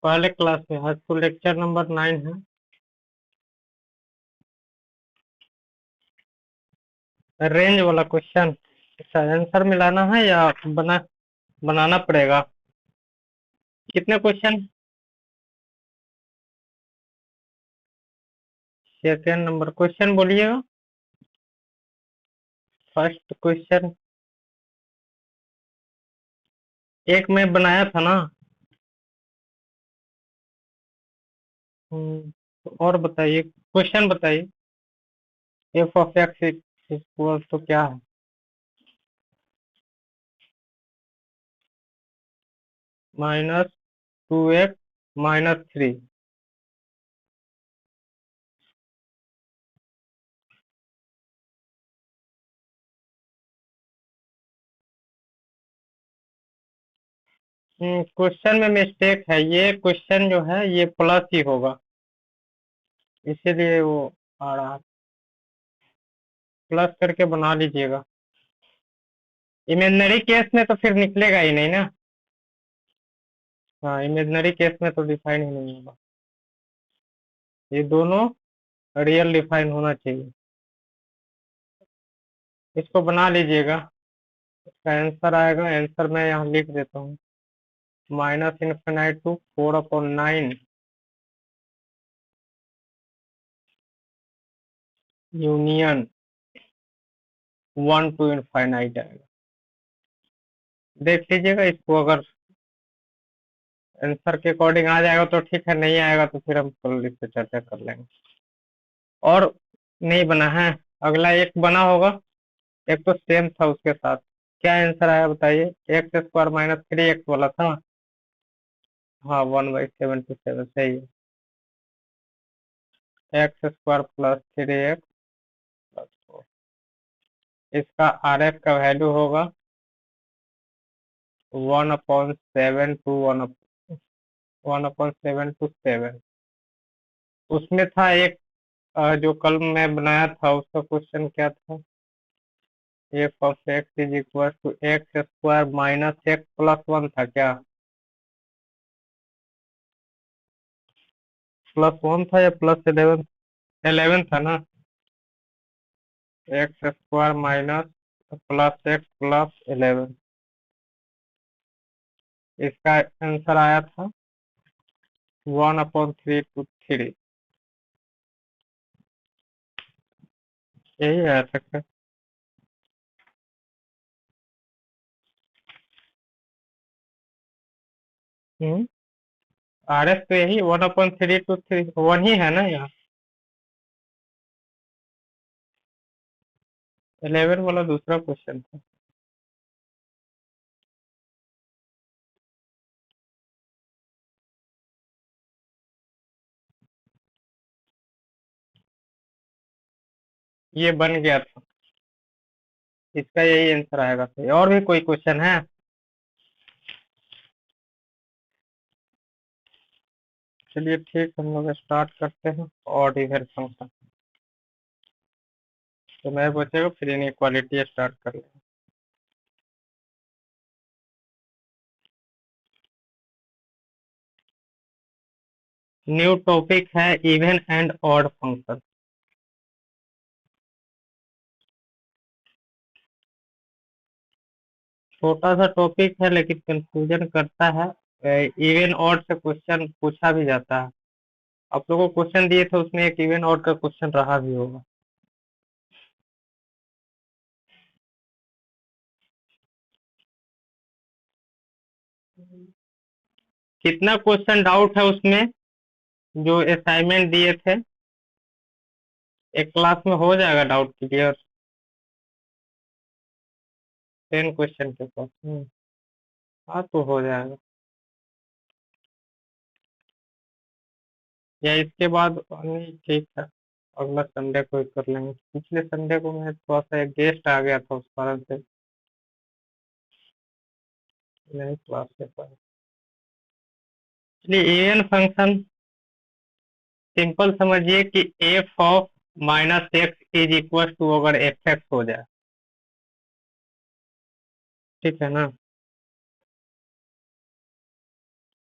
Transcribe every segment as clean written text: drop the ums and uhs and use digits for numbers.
पहले क्लास में आज तो लेक्चर नंबर 9 है। रेंज वाला क्वेश्चन, इसका आंसर मिलाना है या बनाना पड़ेगा? कितने क्वेश्चन? सेकेंड नंबर क्वेश्चन बोलिएगा। फर्स्ट क्वेश्चन एक में बनाया था ना। तो और बताइए, क्वेश्चन बताइए। एफ ऑफ एक्स इक्वल तो क्या है? -2x-3। क्वेश्चन में मिस्टेक है, ये क्वेश्चन जो है ये प्लस ही होगा, इसीलिए वो आ रहा है। प्लस करके बना लीजिएगा। इमेजिनरी केस में तो फिर निकलेगा ही नहीं ना। हाँ, इमेजिनरी केस में तो डिफाइन ही नहीं होगा। ये दोनों रियल डिफाइन होना चाहिए। इसको बना लीजिएगा। इसका आंसर आएगा, आंसर मैं यहाँ लिख देता हूँ। -∞ to 4/9 यूनियन 1 to इनफाइनाइट आएगा। देख लीजिएगा इसको, अगर आंसर के अकॉर्डिंग आ जाएगा तो ठीक है, नहीं आएगा तो फिर हम कल इस पे चर्चा कर लेंगे। और नहीं बना है? अगला एक बना होगा, एक तो सेम था उसके साथ। क्या आंसर आया बताइए? x² -3x वाला था। हाँ, 1/77 सही है। x² +3x +4। इसका RF का वैल्यू होगा 1/7 उसमें था एक, जो कल मैं बनाया था उसका क्वेश्चन क्या था? f of x is equal to x² - x +1 था क्या? +1 था या +11? 11 था ना। x² -+x+11। इसका आंसर आया था 1/3 to 3। यही आया था क्या? RS तो यही 1/3 to 3 1 ही है ना यहाँ। 11 वाला दूसरा क्वेश्चन था। ये बन गया था, इसका यही आंसर आएगा। सही। और भी कोई क्वेश्चन है? चलिए ठीक, हम लोग स्टार्ट करते हैं। और इधर फंक्शन तो मैं बचेगा, फिर इनइक्वालिटी स्टार्ट कर लेंगे। न्यू टॉपिक है इवन एंड ऑड फंक्शन। छोटा सा टॉपिक है लेकिन कंफ्यूजन करता है। इवन ऑड से क्वेश्चन पूछा भी जाता है। आप लोगों को क्वेश्चन दिए थे, उसमें एक इवन ऑड का क्वेश्चन रहा भी होगा। कितना क्वेश्चन डाउट है उसमें जो असाइनमेंट दिए थे? एक क्लास में हो जाएगा डाउट क्लियर? 10 क्वेश्चन के पास। हाँ, तो हो जाएगा। या इसके बाद नहीं, ठीक है, अगला संडे को ही कर लेंगे। पिछले संडे को मैं थोड़ा सा एक गेस्ट आ गया था, उस कारण से नहीं क्लास ले पाया। चलिए, एन फंक्शन सिंपल समझिए कि f of -x is equal to अगर एफ एक्स हो जाए, ठीक है ना।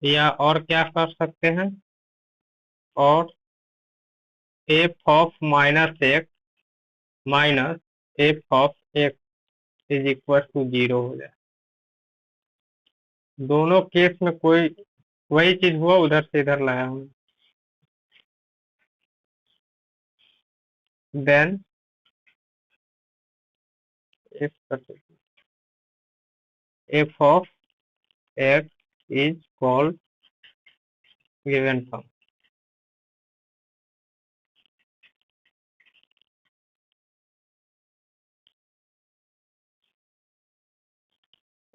या और क्या कर सकते हैं, और F of minus x minus F of x is equal to 0 हो जाए। दोनों केस में कोई वही चीज हुआ, उधर से इधर लाया हूँ। Then f of x is called given function.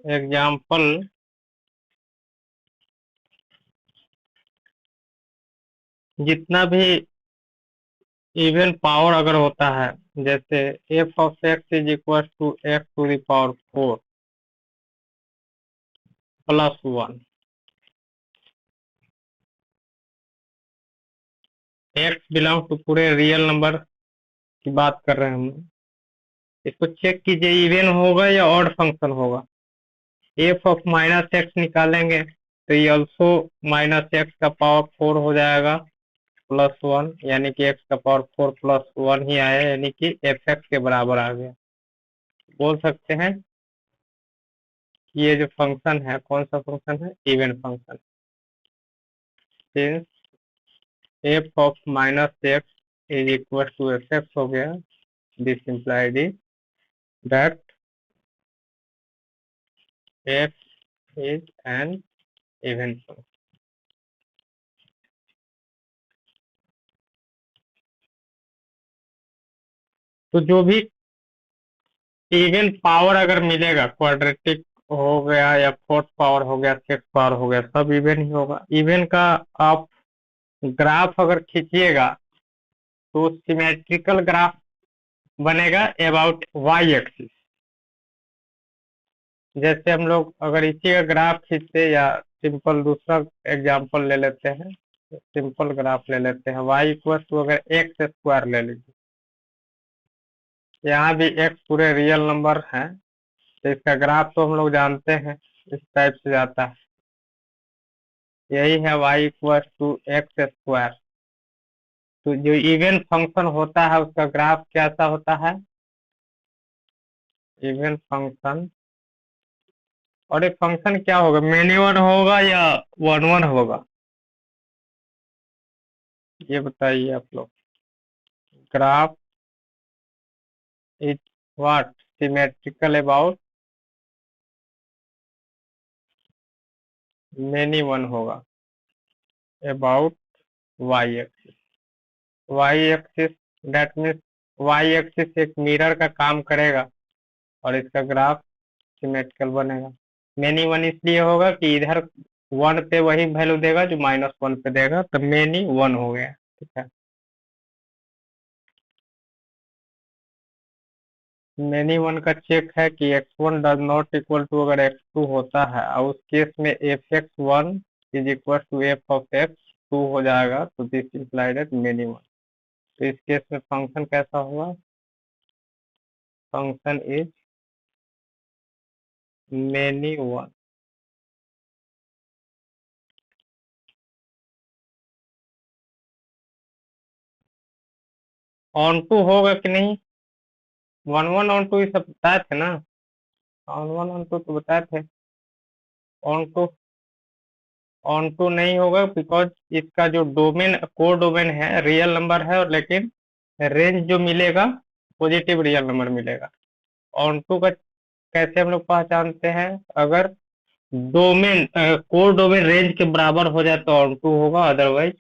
Example, जितना भी इवन पावर अगर होता है, जैसे F of x is equal to x to the power 4 plus 1। X belong to पूरे रियल नंबर की बात कर रहे हैं हम। इसको चेक कीजिए, इवन होगा या ऑड फंक्शन होगा। एफ ऑफ माइनस एक्स निकालेंगे तो ये ऑल्सो माइनस एक्स का पावर 4 हो जाएगा प्लस 1, यानी कि एक्स का पावर 4 प्लस 1 ही आया, यानी कि एफ एक्स के बराबर आ गया। बोल सकते हैं ये जो फंक्शन है कौन सा फंक्शन है, even function. Since f of minus x is equal to f x हो गया, this implied is that x is an even function. तो जो भी इवन पावर अगर मिलेगा, क्वाड्रेटिक हो गया या फोर्थ पावर हो गया, सिक्स पावर हो गया, सब इवन ही होगा। इवन का आप ग्राफ अगर खींचिएगा तो सिमेट्रिकल ग्राफ बनेगा अबाउट वाई एक्सिस। जैसे हम लोग अगर इसी का ग्राफ खींचते, या सिंपल दूसरा एग्जांपल ले लेते हैं, सिंपल ग्राफ ले लेते हैं, वाई इक्वल टू अगर एक्स स्क्वायर ले लीजिए, यहाँ भी एक्स पूरे रियल नंबर है, तो इसका ग्राफ तो हम लोग जानते हैं इस टाइप से जाता है, यही है y equal to x square. तो जो इवन फंक्शन होता है उसका ग्राफ कैसा होता है, इवन फंक्शन। और ये फंक्शन क्या होगा, मेनी वन होगा या वन वन होगा, ये बताइए आप लोग। Graph is what, symmetrical about many one होगा, about Y axis. Y axis that means y axis एक मिरर का काम करेगा और इसका ग्राफ सिमेट्रिकल बनेगा। मेनी वन इसलिए होगा कि इधर वन पे वही वैल्यू देगा जो माइनस वन पे देगा, तो मेनी वन हो गया, ठीक है। मेनी वन का चेक है कि x one does not equal to अगर एक्स टू होता है, और उस केस में f x one is equal to F of x two हो जाएगा, तो this implied at many one. तो इस केस में फंक्शन कैसा होगा, function is many one. Onto होगा कि नहीं, वन वन ऑन टू ये सब बताए थे ना, ऑन वन ऑन टू तो बताए थे। ऑन टू, ऑन टू नहीं होगा बिकॉज इसका जो डोमेन कोड डोमेन है रियल नंबर है, और लेकिन रेंज जो मिलेगा पॉजिटिव रियल नंबर मिलेगा। ऑन टू का कैसे हम लोग पहचानते हैं, अगर डोमेन कोड डोमेन रेंज के बराबर हो जाए तो ऑन टू होगा, अदरवाइज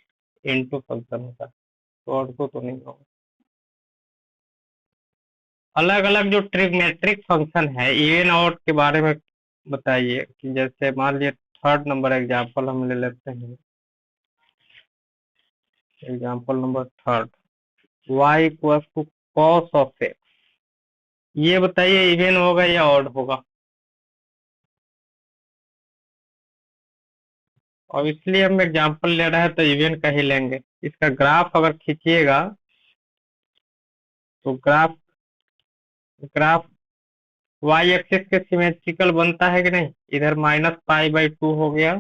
इनटू फंक्शन होगा, तो ऑन टू तो नहीं होगा। अलग अलग जो ट्रिग्मेट्रिक फंक्शन है इवन आउट के बारे में बताइए, कि जैसे मान लीजिए थर्ड नंबर एग्जांपल हम ले लेते हैं, example number third, y equal to cos of x. ये बताइए इवन होगा या ऑड होगा। और इसलिए हम एग्जांपल ले रहे हैं तो इवन का ही लेंगे। इसका ग्राफ अगर खींचिएगा तो ग्राफ ग्राफ y एक्सिस के सिमेट्रिकल बनता है कि नहीं, इधर माइनस पाई बाई टू हो गया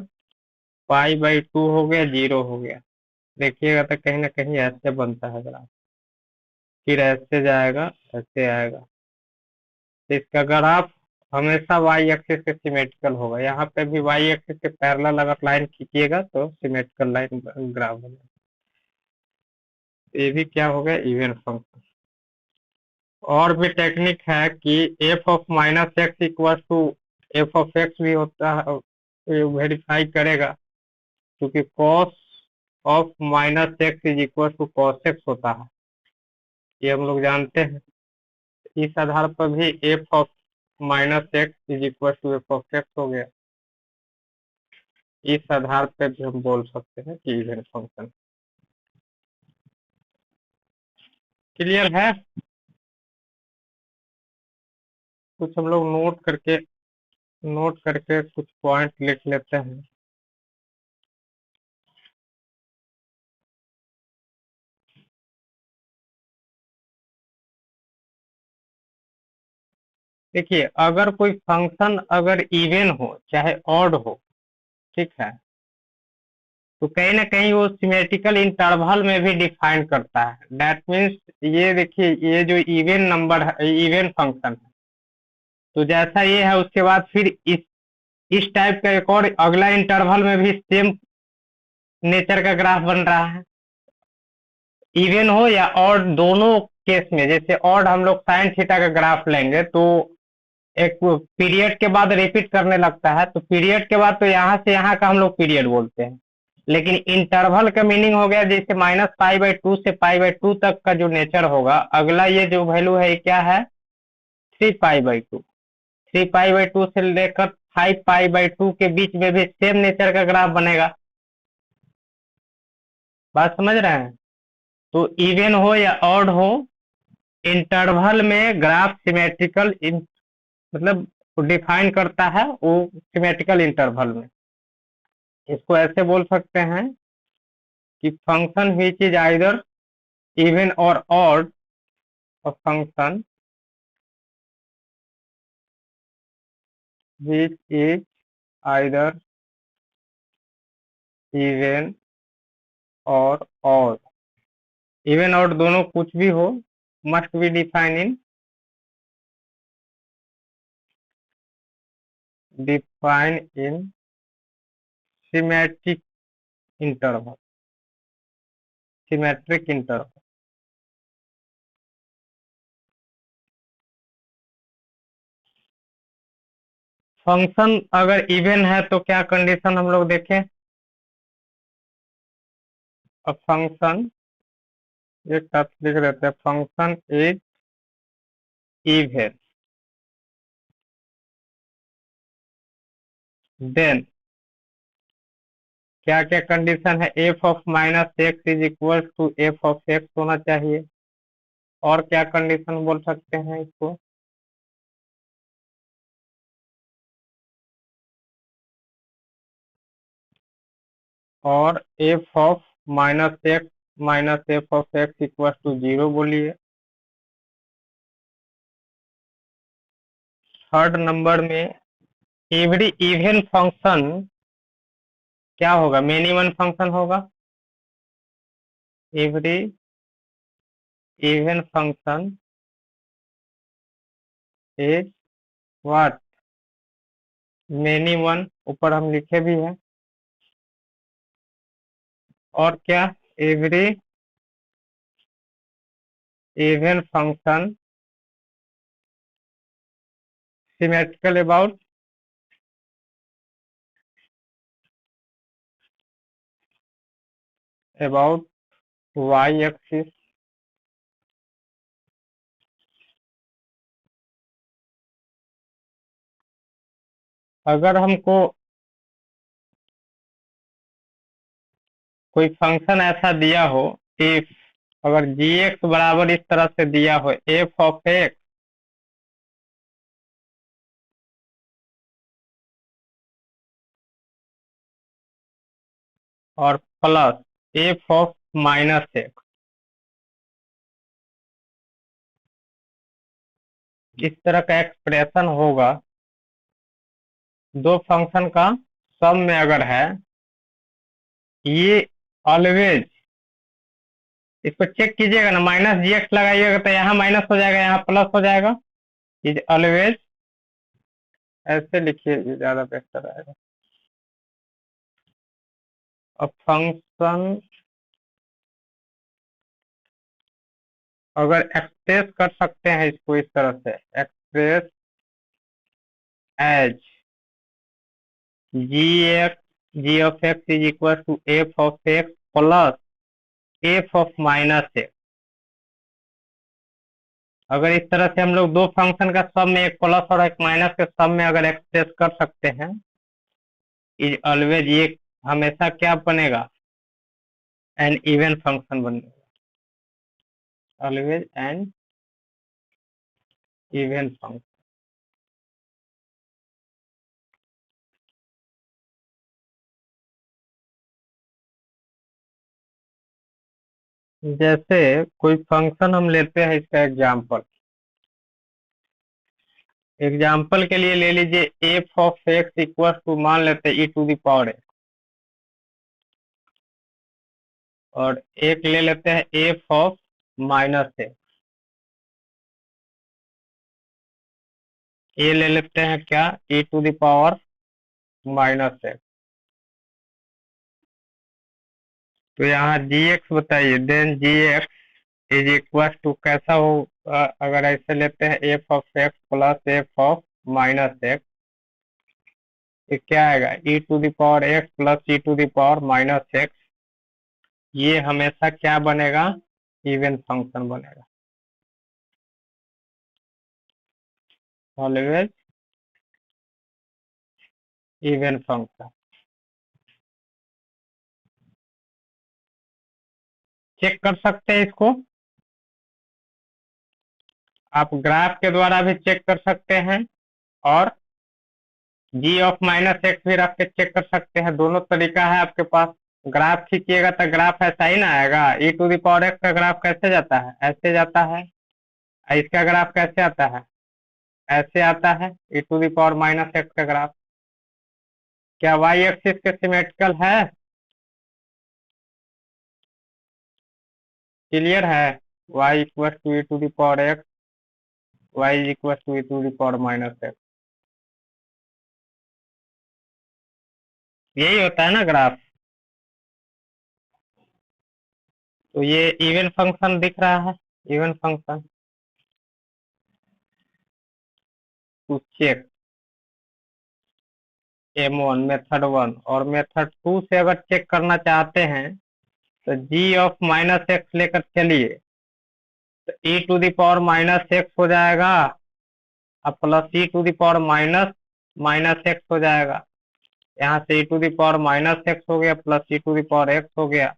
π/2 हो गया, 0 हो गया। देखिएगा तो कहीं ना कहीं ऐसे बनता है ग्राफ, फिर ऐसे जाएगा, ऐसे आएगा। तो इसका ग्राफ हमेशा वाई एक्सिस से सिमेट्रिकल होगा। यहाँ पे भी वाई एक्सिस के पैरेलल अगर लाइन खींचिएगा तो सिमेट्रिकल लाइन ग्राफ बनेगा। ये भी क्या हो गया, इवन फंक्शन। और भी टेक्निक है कि f of minus x equal to F of x भी होता है, वेरीफाई करेगा, क्योंकि cos of minus x is equal to cos x होता है, ये हम लोग जानते हैं। इस आधार पर भी f of minus x is equal to F of x हो गया। इस आधार पर भी हम बोल सकते हैं कि इवन फंक्शन। क्लियर है? कुछ हम लोग नोट करके कुछ पॉइंट लिख लेते हैं। देखिए, अगर कोई फंक्शन अगर इवन हो चाहे ऑड हो, ठीक है, तो कहीं ना कहीं वो सिमेट्रिकल इंटरवल में भी डिफाइन करता है। दैट मीन्स, ये देखिए, ये जो इवन नंबर है, इवन फंक्शन है, तो जैसा ये है उसके बाद फिर इस टाइप का एक और अगला इंटरवल में भी सेम नेचर का ग्राफ बन रहा है। इवन हो या ऑड, दोनों केस में, जैसे ऑड हम लोग साइन थीटा का ग्राफ लेंगे तो एक पीरियड के बाद रिपीट करने लगता है, तो पीरियड के बाद तो यहाँ से यहाँ का हम लोग पीरियड बोलते हैं। लेकिन इंटरवल का मीनिंग हो गया जैसे -π/2 से π/2 तक का जो नेचर होगा, अगला ये जो वैल्यू है क्या है, 3π/2। 3π/2 से लेकर 5π/2 के बीच में भी सेम नेचर का ग्राफ बनेगा। बात समझ रहे हैं? तो इवन हो या ऑड हो, इंटरवल में ग्राफ सिमेट्रिकल मतलब डिफाइन करता है वो सिमेट्रिकल इंटरवल में। इसको ऐसे बोल सकते हैं कि function which is either even or odd, function which is either even or odd, even और दोनों कुछ भी हो, must be define in symmetric interval, symmetric interval. Function अगर इवन है तो क्या कंडीशन हम लोग देखें। अब फंक्शन, एक साथ लिख देते हैं, फंक्शन इज इवन, देन क्या क्या कंडीशन है, f of minus x is equal to F of x होना चाहिए। और क्या कंडीशन बोल सकते हैं इसको, और F of minus x minus F of x equal to 0 बोलिए। थर्ड नंबर में एवरी इवन फंक्शन क्या होगा, मिनिमम फंक्शन होगा। Every even function is what, minimum, ऊपर हम लिखे भी हैं। और क्या, every even function symmetrical about Y axis. अगर हमको कोई फंक्शन ऐसा दिया हो, इफ अगर जी एक्स बराबर इस तरह से दिया हो, एफ ऑफ एक्स और plus f of minus x, इस तरह का एक्सप्रेशन होगा, दो फंक्शन का सम में अगर है, ये ऑलवेज, इसको चेक कीजिएगा ना, माइनस जी एक्स लगाइएगा तो यहाँ माइनस हो जाएगा, यहाँ प्लस हो जाएगा। इज ऑलवेज, ऐसे लिखिए, ये ज्यादा बेहतर आएगा। अब फंक्शन अगर एक्सप्रेस कर सकते हैं इसको इस तरह से, express as g x, g of x is equal to F of x plus f of minus x. अगर इस तरह से हम लोग दो फंक्शन का सम में, एक प्लस और एक माइनस के सम में अगर एक्सप्रेस कर सकते हैं, इज ऑलवेज, ये हमेशा क्या बनेगा, एन इवन फंक्शन बनेगा, ऑलवेज एन इवन फंक्शन। जैसे कोई फंक्शन हम लेते हैं, इसका एग्जांपल, एग्जाम्पल के लिए ले लीजिए f of x equal to, मान लेते हैं e to the power x, और एक ले लेते हैं एफ ऑफ माइनस एक्स, ये ले लेते हैं क्या, e to the power minus x. तो यहाँ जी एक्स बताइए, then g x is equal to कैसा हो, अगर ऐसे लेते हैं F of x plus f of minus x, ये क्या आएगा, e to the power x plus E to the power minus x. ये हमेशा क्या बनेगा, इवन फंक्शन बनेगा, ऑलवेज इवन फंक्शन। चेक कर सकते हैं इसको, आप ग्राफ के द्वारा भी चेक कर सकते हैं, और जी ऑफ माइनस एक्स भी रख के चेक कर सकते हैं। दोनों तरीका है आपके पास। ग्राफ खींचिएगा तो ग्राफ ऐसा ही ना आएगा, e to the power x का ग्राफ कैसे जाता है, ऐसे जाता है। इसका ग्राफ कैसे आता है, ऐसे आता है, e to the power minus x का ग्राफ। क्या वाई एक्सिस के सिमेट्रिकल है, क्लियर है, y equal to e to the power x, y is equal to e to the power minus x, यही होता है ना ग्राफ। तो ये इवन फंक्शन दिख रहा है, even function to check M1 method 1, और मेथड 2 से अगर चेक करना चाहते हैं तो जी ऑफ माइनस एक्स लेकर चलिए, तो e to the power minus x हो जाएगा, अब plus E to the power minus minus x हो जाएगा। यहाँ से e to the power minus x हो गया plus E to the power x हो गया।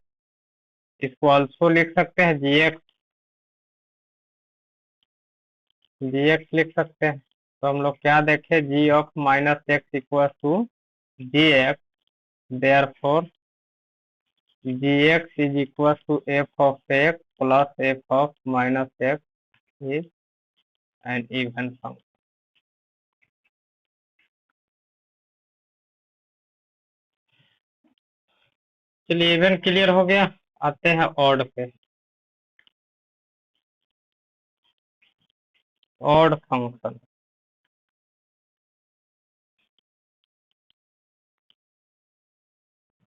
इसको ऑल्सो लिख सकते हैं जी एक्स, जी एक्स लिख सकते हैं। तो हम लोग क्या देखें, g of minus x equal to g x, therefore gx is equal to f of x plus f of minus x is an even function। चलिए इवन क्लियर हो गया, आते हैं ऑड पे। ऑड फंक्शन,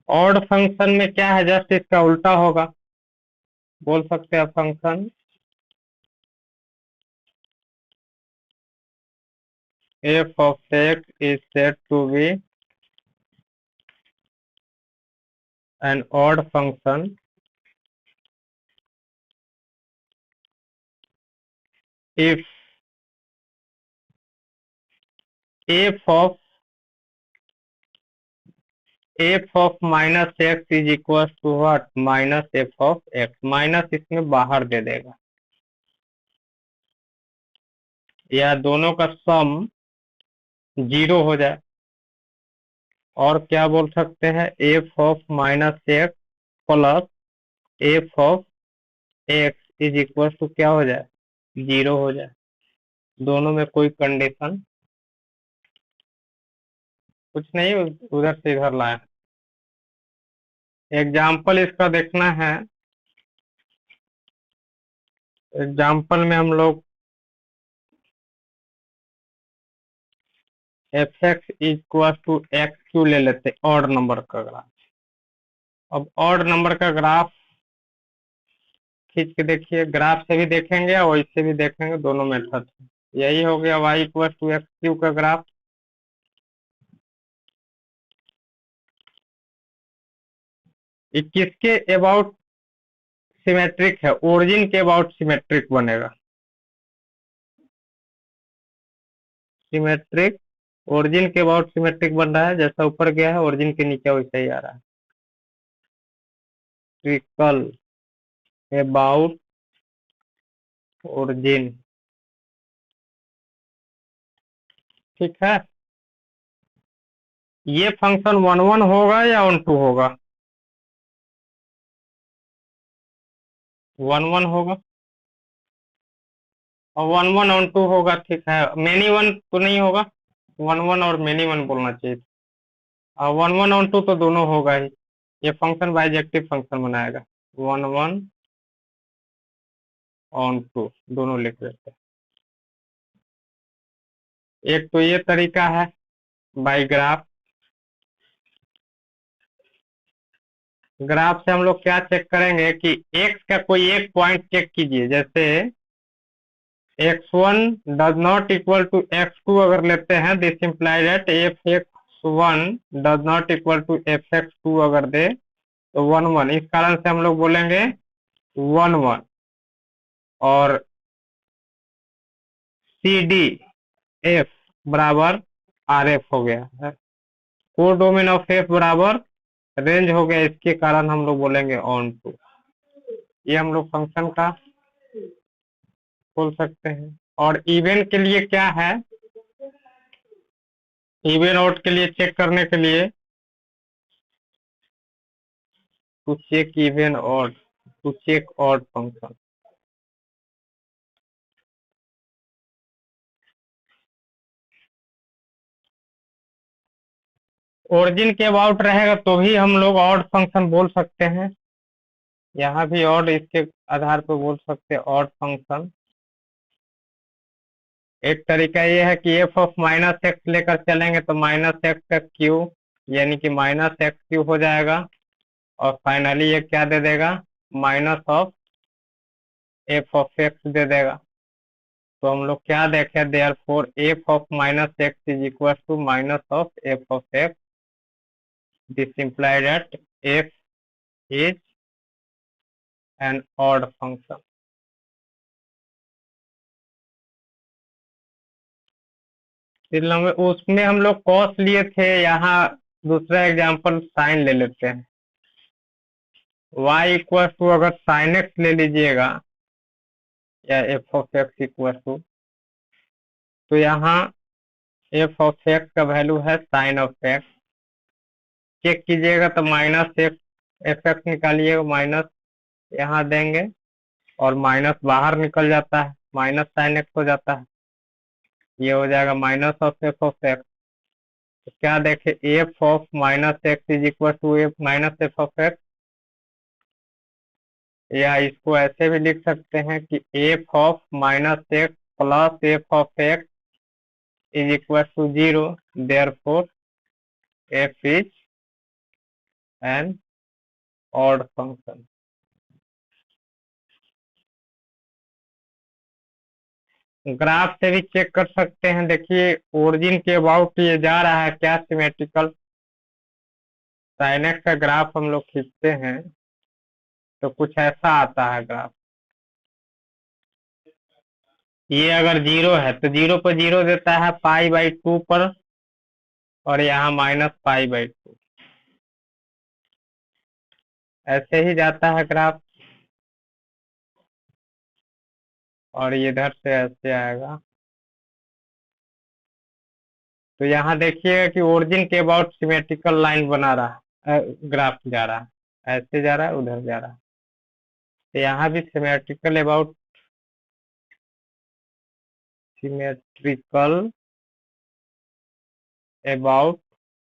ऑड फंक्शन में क्या है, just इसका उल्टा होगा। बोल सकते हैं function f of x is said to be an odd function if f of minus x is equal to what, minus f of x, minus इसमें बाहर दे देगा, या दोनों का सम जीरो हो जाए। और क्या बोल सकते हैं, F of minus x plus f of x is equal to क्या हो जाए, जीरो हो जाए। दोनों में कोई कंडीशन कुछ नहीं, उधर से इधर लाए, एग्जाम्पल इसका देखना है। एग्जाम्पल में हम लोग f x equal to x cube ले लेते हैं, ऑड नंबर का ग्राफ। अब ऑड नंबर का ग्राफ खींच के देखिए, ग्राफ से भी देखेंगे और इससे भी देखेंगे, दोनों मेथड। यही हो गया y equal to x cube का ग्राफ। ये किसके अबाउट सिमेट्रिक है? ओरिजिन के अबाउट सिमेट्रिक बनेगा। सिमेट्रिक, ओरिजिन के अबाउट सिमेट्रिक बन रहा है, जैसा ऊपर गया है ओरिजिन के नीचे वैसा ही आ रहा है। ट्रिकल अबाउट ओरिजिन, ठीक है। ये फंक्शन 1 1 होगा या 1 2 होगा? 1 1 होगा, और 1 1 ऑन 2 होगा, ठीक है। मेनी वन तो नहीं होगा, 1 1 और मेनी वन बोलना चाहिए। और 1 1 ऑन 2 तो दोनों होगा ही। ये फंक्शन बाइजेक्टिव फंक्शन बनाएगा। 1 1 ऑन 2 दोनों लिख लेते हैं। एक तो ये तरीका है बाई ग्राफ। ग्राफ से हम लोग क्या चेक करेंगे कि एक्स का कोई एक पॉइंट चेक कीजिए, जैसे x1 does not equal to x2 अगर लेते हैं, this imply that f(x1) does not equal to f(x2) अगर दे तो 1 1। इस कारण से हम लोग बोलेंगे 1 1। और सी डी एफ बराबर आर एफ हो गया है। कोड डोमेन ऑफ एफ बराबर रेंज हो गया, इसके कारण हम लोग बोलेंगे ऑन टू। ये हम लोग फंक्शन का बोल सकते हैं। और इवन के लिए क्या है? इवन आउट के लिए चेक करने के लिए to check even odd, to check odd function. Origin के अबाउट रहेगा तो भी हम लोग ऑड फंक्शन बोल सकते हैं। यहाँ भी ऑड इसके आधार पर बोल सकते हैं ऑड फंक्शन। एक तरीका ये है कि एफ ऑफ माइनस एक्स लेकर चलेंगे तो माइनस एक्स का क्यू, यानी कि माइनस एक्स क्यू हो जाएगा। और फाइनली ये क्या दे देगा? Minus of f of x दे देगा। तो हम लोग क्या देखें, therefore f of minus x is equal to minus of f of x. This imply that f is an odd function. उसमें हम लोग कॉस लिए थे, यहाँ दूसरा एग्जांपल साइन ले लेते हैं। y इक्वल टू अगर साइन एक्स ले लीजिएगा या f of x equal to, तो यहाँ एफ ऑफ एक्स का वैल्यू है साइन ऑफ एक्स। चेक कीजिएगा तो माइनस एक्स, एफ एक्स निकालिएगा, माइनस यहाँ देंगे और माइनस बाहर निकल जाता है, माइनस साइन एक्स हो जाता है। ये हो जाएगा minus of f of x. तो क्या देखे, f of minus x is equal to f minus F of x. या इसको ऐसे भी लिख सकते हैं कि f of minus x plus f of x is equal to 0, therefore f is an odd function. Graph से भी चेक कर सकते हैं। देखिए ओरिजिन के अबाउट ये जा रहा है क्या? सिमेट्रिकल। साइन एक्स का ग्राफ हम लोग खींचते हैं तो कुछ ऐसा आता है ग्राफ। ये अगर 0 है तो 0 पर 0 देता है π/2 पर, और यहाँ -π/2। ऐसे ही जाता है ग्राफ, और इधर से ऐसे आएगा। तो यहाँ देखिएगा कि ओरिजिन के अबाउट सिमेट्रिकल लाइन बना रहा है, ग्राफ जा रहा है, ऐसे जा रहा है, उधर जा रहा है। तो यहाँ भी सिमेट्रिकल अबाउट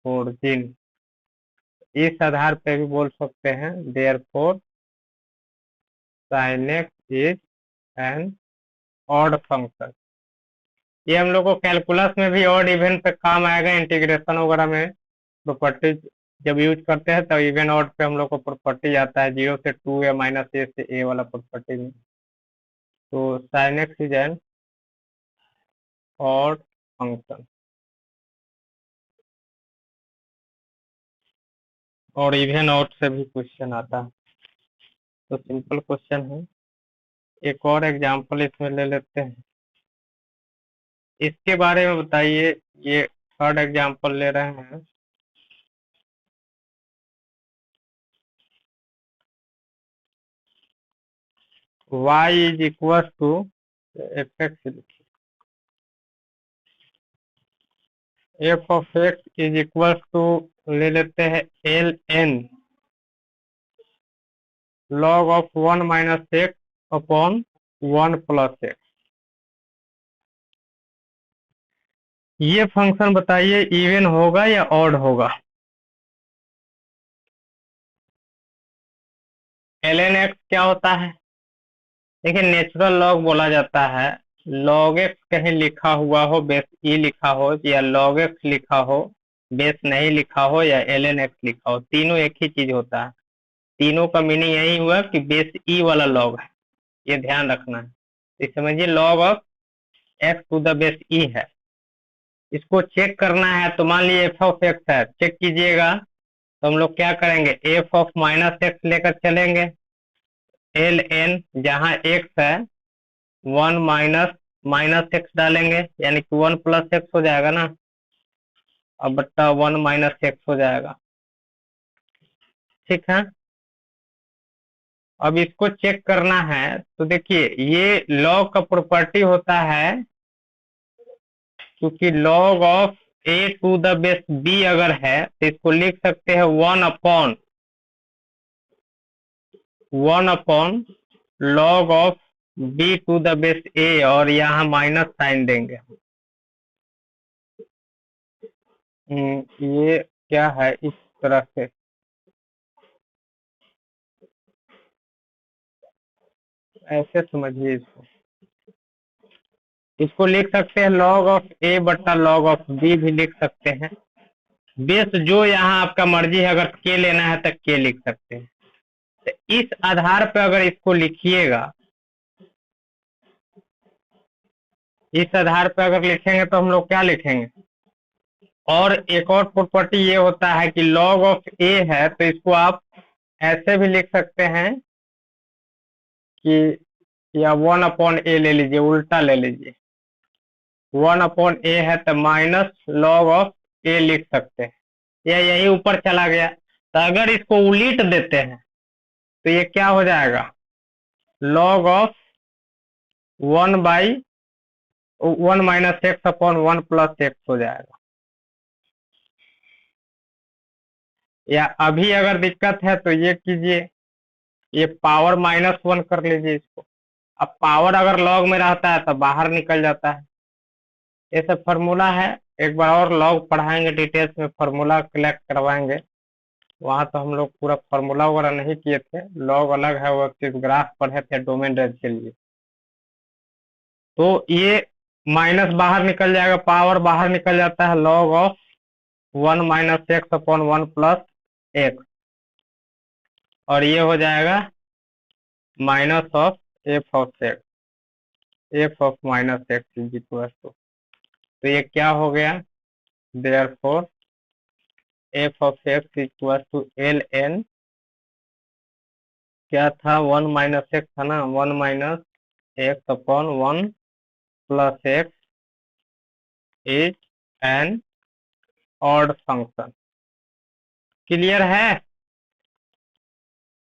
ओरिजिन, इस आधार पे भी बोल सकते हैं therefore sin x is an odd function. ये हम लोग को कैलकुलस में भी ऑड इवन पे काम आएगा, इंटीग्रेशन वगैरह में प्रॉपर्टीज जब यूज करते हैं तब इवन ऑड पे हम लोग को प्रॉपर्टी आता है 0 से 2 या -a से a वाला प्रॉपर्टी में। तो sin x is an odd function, और इवन ऑड से भी क्वेश्चन आता है, तो सिंपल क्वेश्चन है। एक और एग्जांपल इसमें ले लेते हैं, इसके बारे में बताइए। ये थर्ड एग्जांपल ले रहे हैं। y is equal to F of x is equal to ले लेते हैं l n log of 1 minus x upon 1 plus x. ये फंक्शन बताइए इवन होगा या ऑड होगा। एल एन एक्स क्या होता है, देखिए नेचुरल लॉग बोला जाता है। लॉग एक्स कहीं लिखा हुआ हो, बेस ई लिखा हो, या लॉग एक्स लिखा हो बेस नहीं लिखा हो, या एल एन एक्स लिखा हो, तीनों एक ही चीज होता है। तीनों का मीनिंग यही हुआ कि बेस ई वाला लॉग है, ये ध्यान रखना है। तो समझिए log of x to the base e है, इसको चेक करना है। तो मान लीजिए एफ ऑफ एक्स है, चेक कीजिएगा। तो हम लोग क्या करेंगे, एफ ऑफ माइनस एक्स लेकर चलेंगे। एल एन जहाँ एक्स है 1 माइनस माइनस एक्स डालेंगे, यानी कि 1 प्लस एक्स हो जाएगा ना, अब बट्टा 1 माइनस एक्स हो जाएगा। ठीक है, अब इसको चेक करना है। तो देखिए ये लॉग का प्रॉपर्टी होता है, क्योंकि log of a to the base b अगर है तो इसको लिख सकते हैं 1 upon log of b to the base a, और यहाँ माइनस साइन देंगे। ये क्या है, इस तरह से ऐसे समझिए इसको। इसको लिख सकते हैं लॉग ऑफ ए बट्टा लॉग ऑफ बी भी लिख सकते हैं। बेस जो यहाँ आपका मर्जी है, अगर के लेना है तो के लिख सकते हैं। तो इस आधार पर अगर इसको लिखिएगा, इस आधार पर अगर लिखेंगे तो हम लोग क्या लिखेंगे। और एक और प्रॉपर्टी ये होता है कि लॉग ऑफ ए है तो इसको आप ऐसे भी लिख सकते हैं कि, या 1 अपॉन ए ले लीजिए, उल्टा ले लीजिए। 1 अपॉन ए है तो माइनस लॉग ऑफ ए लिख सकते हैं, या यही ऊपर चला गया। तो अगर इसको उल्ट देते हैं तो ये क्या हो जाएगा, log of 1 minus x upon 1 plus x हो जाएगा। या अभी अगर दिक्कत है तो ये कीजिए, ये पावर -1 कर लीजिए इसको। अब पावर अगर लॉग में रहता है तो बाहर निकल जाता है। ये सब फार्मूला है, एक बार और लॉग पढ़ाएंगे डिटेल्स में, फार्मूला कलेक्ट करवाएंगे। वहां तो हम लोग पूरा फार्मूला वगैरह नहीं किए थे, लॉग अलग है, वो चीज ग्राफ पढ़े थे डोमेन रेंज के लिए। तो ये माइनस बाहर निकल जाएगा, पावर बाहर निकल जाता है, log of 1 minus x upon 1 plus x, और ये हो जाएगा minus of f of x, F of minus x is equal to. तो ये क्या हो गया, therefore f of x equal to l n, क्या था 1 माइनस एक्स था ना, 1 minus x upon 1 plus x is an odd function. Clear है।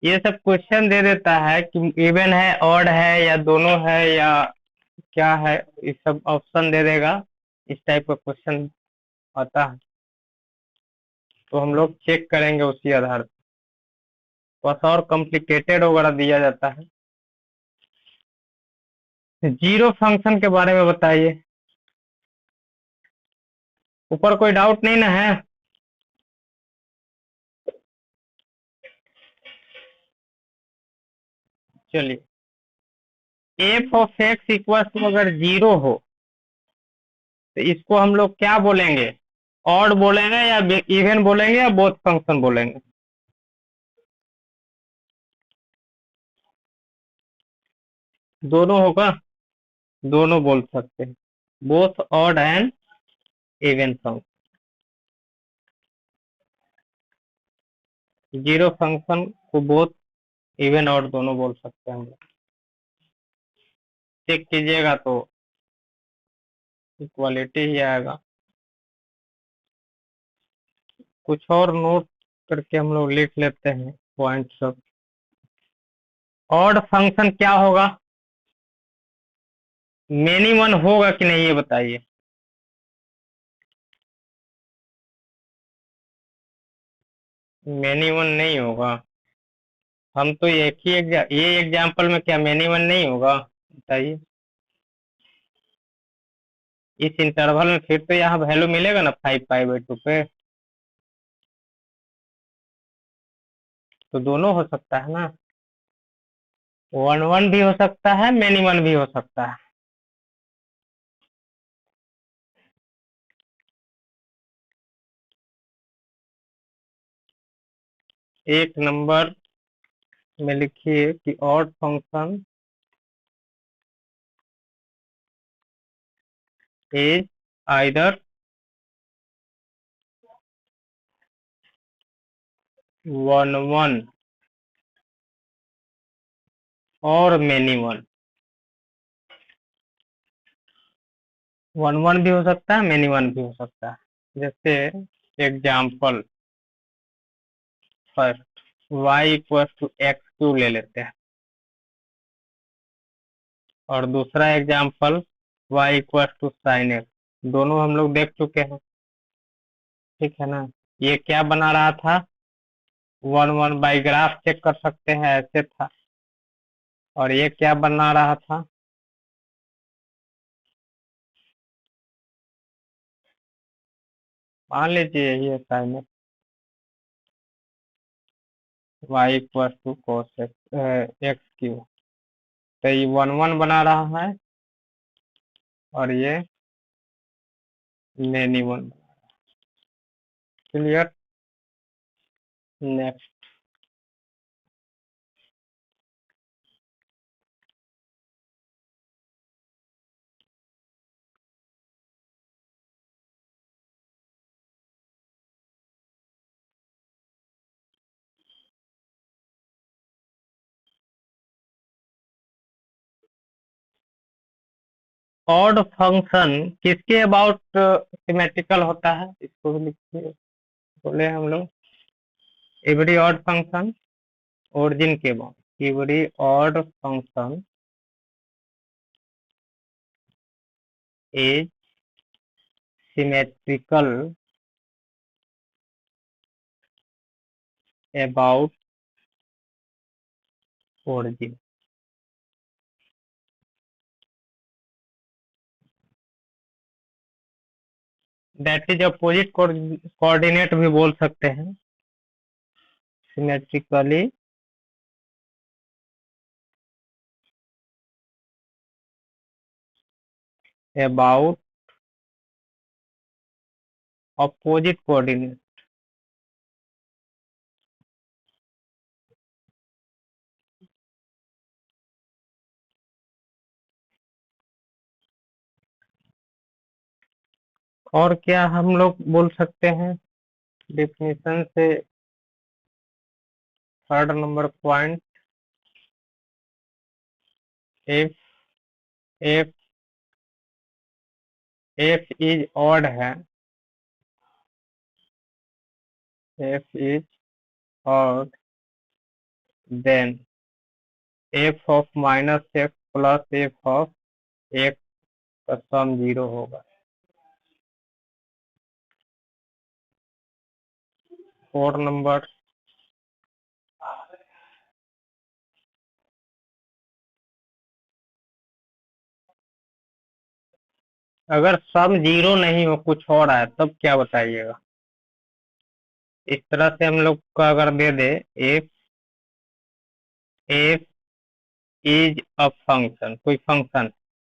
ये सब क्वेश्चन दे देता है कि इवन है, ऑड है, या दोनों है, या क्या है, ये सब ऑप्शन दे देगा। इस टाइप का क्वेश्चन आता है तो हम लोग चेक करेंगे उसी आधार पर। बस और कॉम्प्लिकेटेड वगैरह दिया जाता है। जीरो फंक्शन के बारे में बताइए, ऊपर कोई डाउट नहीं ना है। चलिए, f of x equal to अगर 0 हो तो इसको हम लोग क्या बोलेंगे, ऑड बोलेंगे या इवन बोलेंगे या बोथ फंक्शन बोलेंगे? दोनों होगा, दोनों बोल सकते हैं, both odd and even function. Zero function को बोथ इवन ऑड दोनों बोल सकते हैं हम लोग। चेक कीजिएगा तो इक्वालिटी ही आएगा। कुछ और नोट करके हम लोग लिख लेते हैं पॉइंट सब। ऑड फंक्शन क्या होगा, मेनी वन होगा कि नहीं ये बताइए। मेनी वन नहीं होगा, हम तो एक ही ये एग्जाम्पल में क्या मेनी वन नहीं होगा बताइए। इस इंटरवल में फिर तो यहाँ वैल्यू मिलेगा ना 5 पाई/2 पे, तो दोनों हो सकता है ना, 1 1 भी हो सकता है, मेनी वन भी हो सकता है। एक नंबर में लिखिए कि ऑड फंक्शन इज आइदर 1 1 और मेनी वन। 1 1 भी हो सकता है, मेनी वन भी हो सकता है। जैसे example first y equal to x³ ले लेते हैं, और दूसरा example y equal to sine x। दोनों हम लोग देख चुके हैं, ठीक है ना। ये क्या बना रहा था, 1 1 बाई ग्राफ चेक कर सकते हैं, ऐसे था। और ये क्या बना रहा था, मान लीजिए यही है sine y equal to cos x³। तो ये 1 1 बना रहा है और ये many one. Clear, next. Odd function किसके अबाउट सिमेट्रिकल होता है, इसको भी लिखिए। बोले हम लोग एवरी ऑड फंक्शन ओरिजिन के about, every odd function is symmetrical about origin. That is opposite coordinate भी बोल सकते हैं, सिमेट्रिकली अबाउट अपोजिट कोऑर्डिनेट। और क्या हम लोग बोल सकते हैं डेफिनेशन से, third number point, if f f is odd है, f is odd, then f of minus x plus f of x का सम 0 होगा। 4 नंबर, अगर सम 0 नहीं हो कुछ और आए तब क्या बताइएगा। इस तरह से हम लोग का अगर दे दे f f is a function, कोई फंक्शन,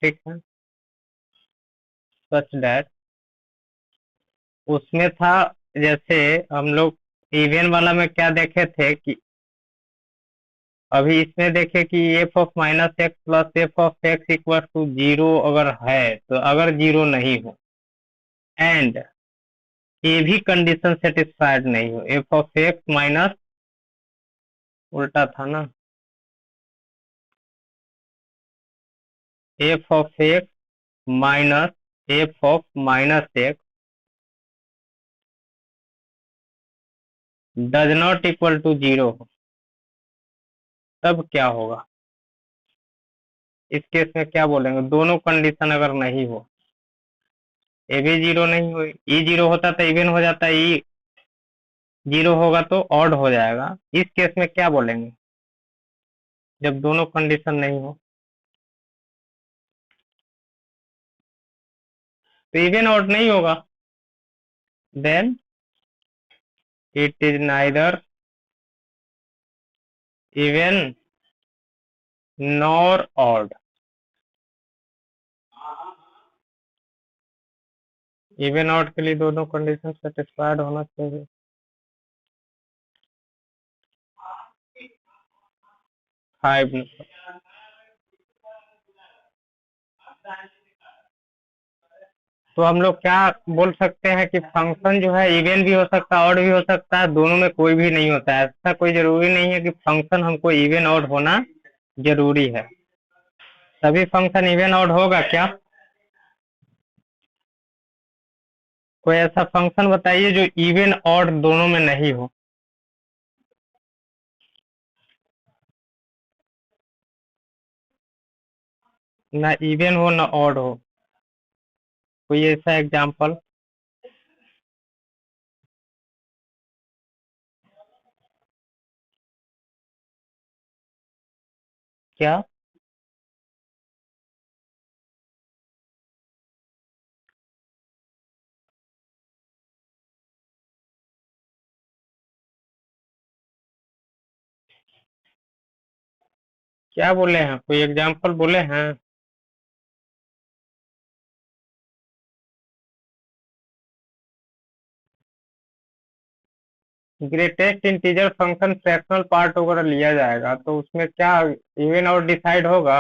ठीक है, सच दैट, उसमें था, जैसे हम लोग इवन वाला में क्या देखे थे कि अभी इसमें देखे कि f of minus x plus f of x equal to zero अगर है, तो अगर जीरो नहीं हो एंड ये भी कंडीशन सेटिस्फाइड नहीं हो, एफ ऑफ एक्स माइनस, उल्टा था ना, f of x minus F of minus x does not equal to zero हो, तब क्या होगा? इस केस में क्या बोलेंगे? दोनों कंडीशन अगर नहीं हो, ए भी जीरो नहीं हो, ई जीरो होता तो इवन हो जाता, ई जीरो होगा तो ऑड हो जाएगा, इस केस में क्या बोलेंगे जब दोनों कंडीशन नहीं हो? तो इवन ऑड नहीं होगा, then it is neither even nor odd. Even odd के लिए दोनों कंडीशन सेटिस्फाइड होना चाहिए। फाइव, तो हम लोग क्या बोल सकते हैं कि फंक्शन जो है इवन भी हो सकता है, ऑड भी हो सकता है, दोनों में कोई भी नहीं होता है, ऐसा कोई जरूरी नहीं है कि फंक्शन हमको इवन ऑड होना जरूरी है। सभी फंक्शन इवन ऑड होगा क्या? कोई ऐसा फंक्शन बताइए जो इवन ऑड दोनों में नहीं हो। ना इवन हो ना ऑड हो, कोई ऐसा एग्जांपल? क्या? क्या बोले हैं? कोई एग्जांपल बोले हैं? Greatest integer function fractional part वगैरह लिया जाएगा तो उसमें क्या इवन और डिसाइड होगा?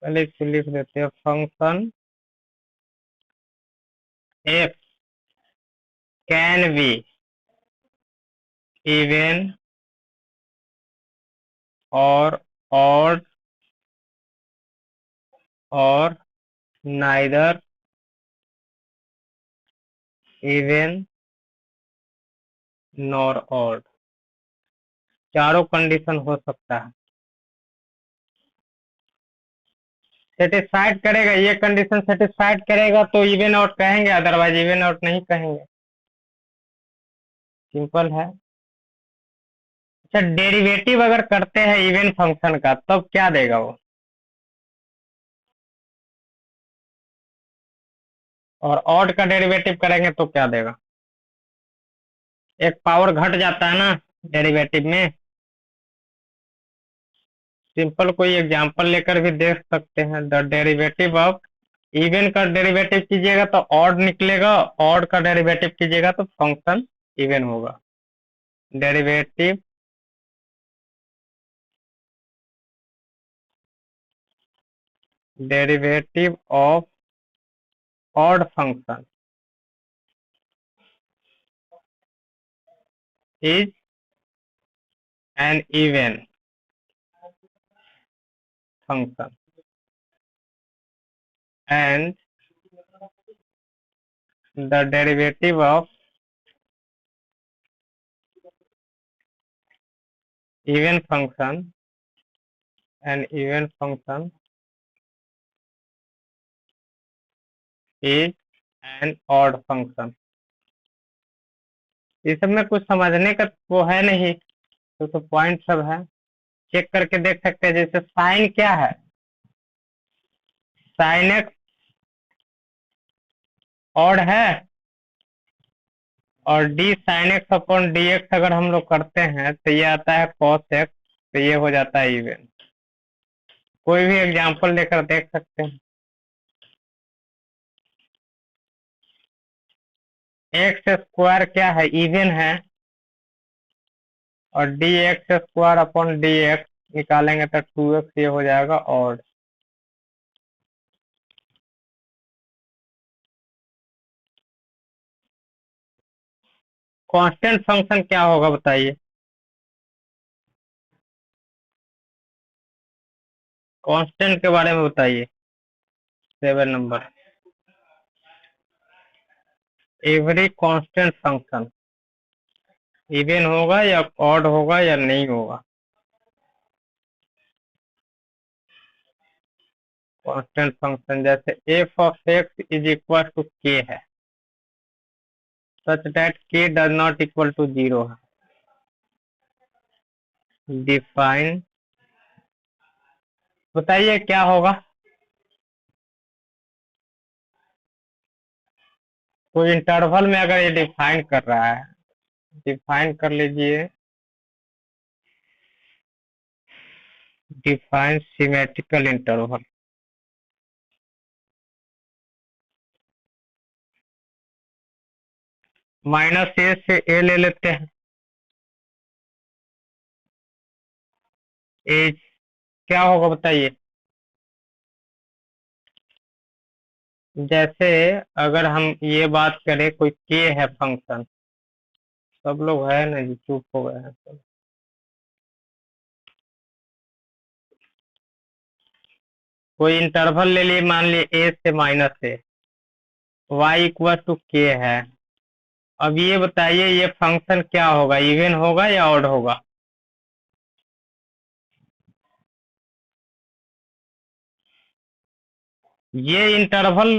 पहले इसको लिख देते हैं, function F can be even or odd और नाइदर इवन नॉर ऑड, चारों कंडीशन हो सकता है। सेटिस्फाइड करेगा, ये कंडीशन सेटिस्फाइड करेगा तो इवन आउट कहेंगे, अदरवाइज इवन आउट नहीं कहेंगे, सिंपल है। अच्छा, डेरिवेटिव अगर करते हैं इवन फंक्शन का तब क्या देगा वो? और ऑड का डेरिवेटिव करेंगे तो क्या देगा? एक पावर घट जाता है ना डेरिवेटिव में। सिंपल कोई एग्जांपल लेकर भी देख सकते हैं। द डेरिवेटिव ऑफ, इवन का डेरिवेटिव कीजिएगा तो ऑड निकलेगा, ऑड का डेरिवेटिव कीजिएगा तो फंक्शन इवन होगा। Derivative derivative of odd function is an even function and the derivative of even function and even function is an odd function। इस सब में कुछ समझने का वो है नहीं, तो पॉइंट सब है, चेक करके देख सकते हैं। जैसे साइन क्या है? साइन एक्स ऑड है, और D sine x upon D x अगर हम लोग करते हैं तो ये आता है कॉस एक्स, तो ये हो जाता है इवन। कोई भी एग्जांपल लेकर देख सकते हैं। एक्स स्क्वायर क्या है, इवन है, और D x square upon D x निकालेंगे तो 2x ये हो जाएगा ऑड। कांस्टेंट फंक्शन क्या होगा बताइए, कांस्टेंट के बारे में बताइए। 7 नंबर, एवरी कांस्टेंट फंक्शन इवन होगा या ऑड होगा या नहीं होगा। कांस्टेंट फंक्शन जैसे F of x is equal to K है, such that K does not equal to 0 है। डिफाइन, बताइए क्या होगा। कोई इंटरवल में अगर ये डिफाइन कर रहा है, डिफाइन कर लीजिए, डिफाइन सिमेट्रिकल इंटरवल। माइनस ए से ए ले लेते हैं, ए क्या होगा बताइए। जैसे अगर हम ये बात करें, कोई के है फंक्शन, सब लोग है ना जी, चुप हो गए हैं सब। कोई इंटरवल ले लिए, मान लिए ए से minus A, Y equal to K है। अब ये बताइए ये फंक्शन क्या होगा, इवन होगा या ऑड होगा। ये इंटरवल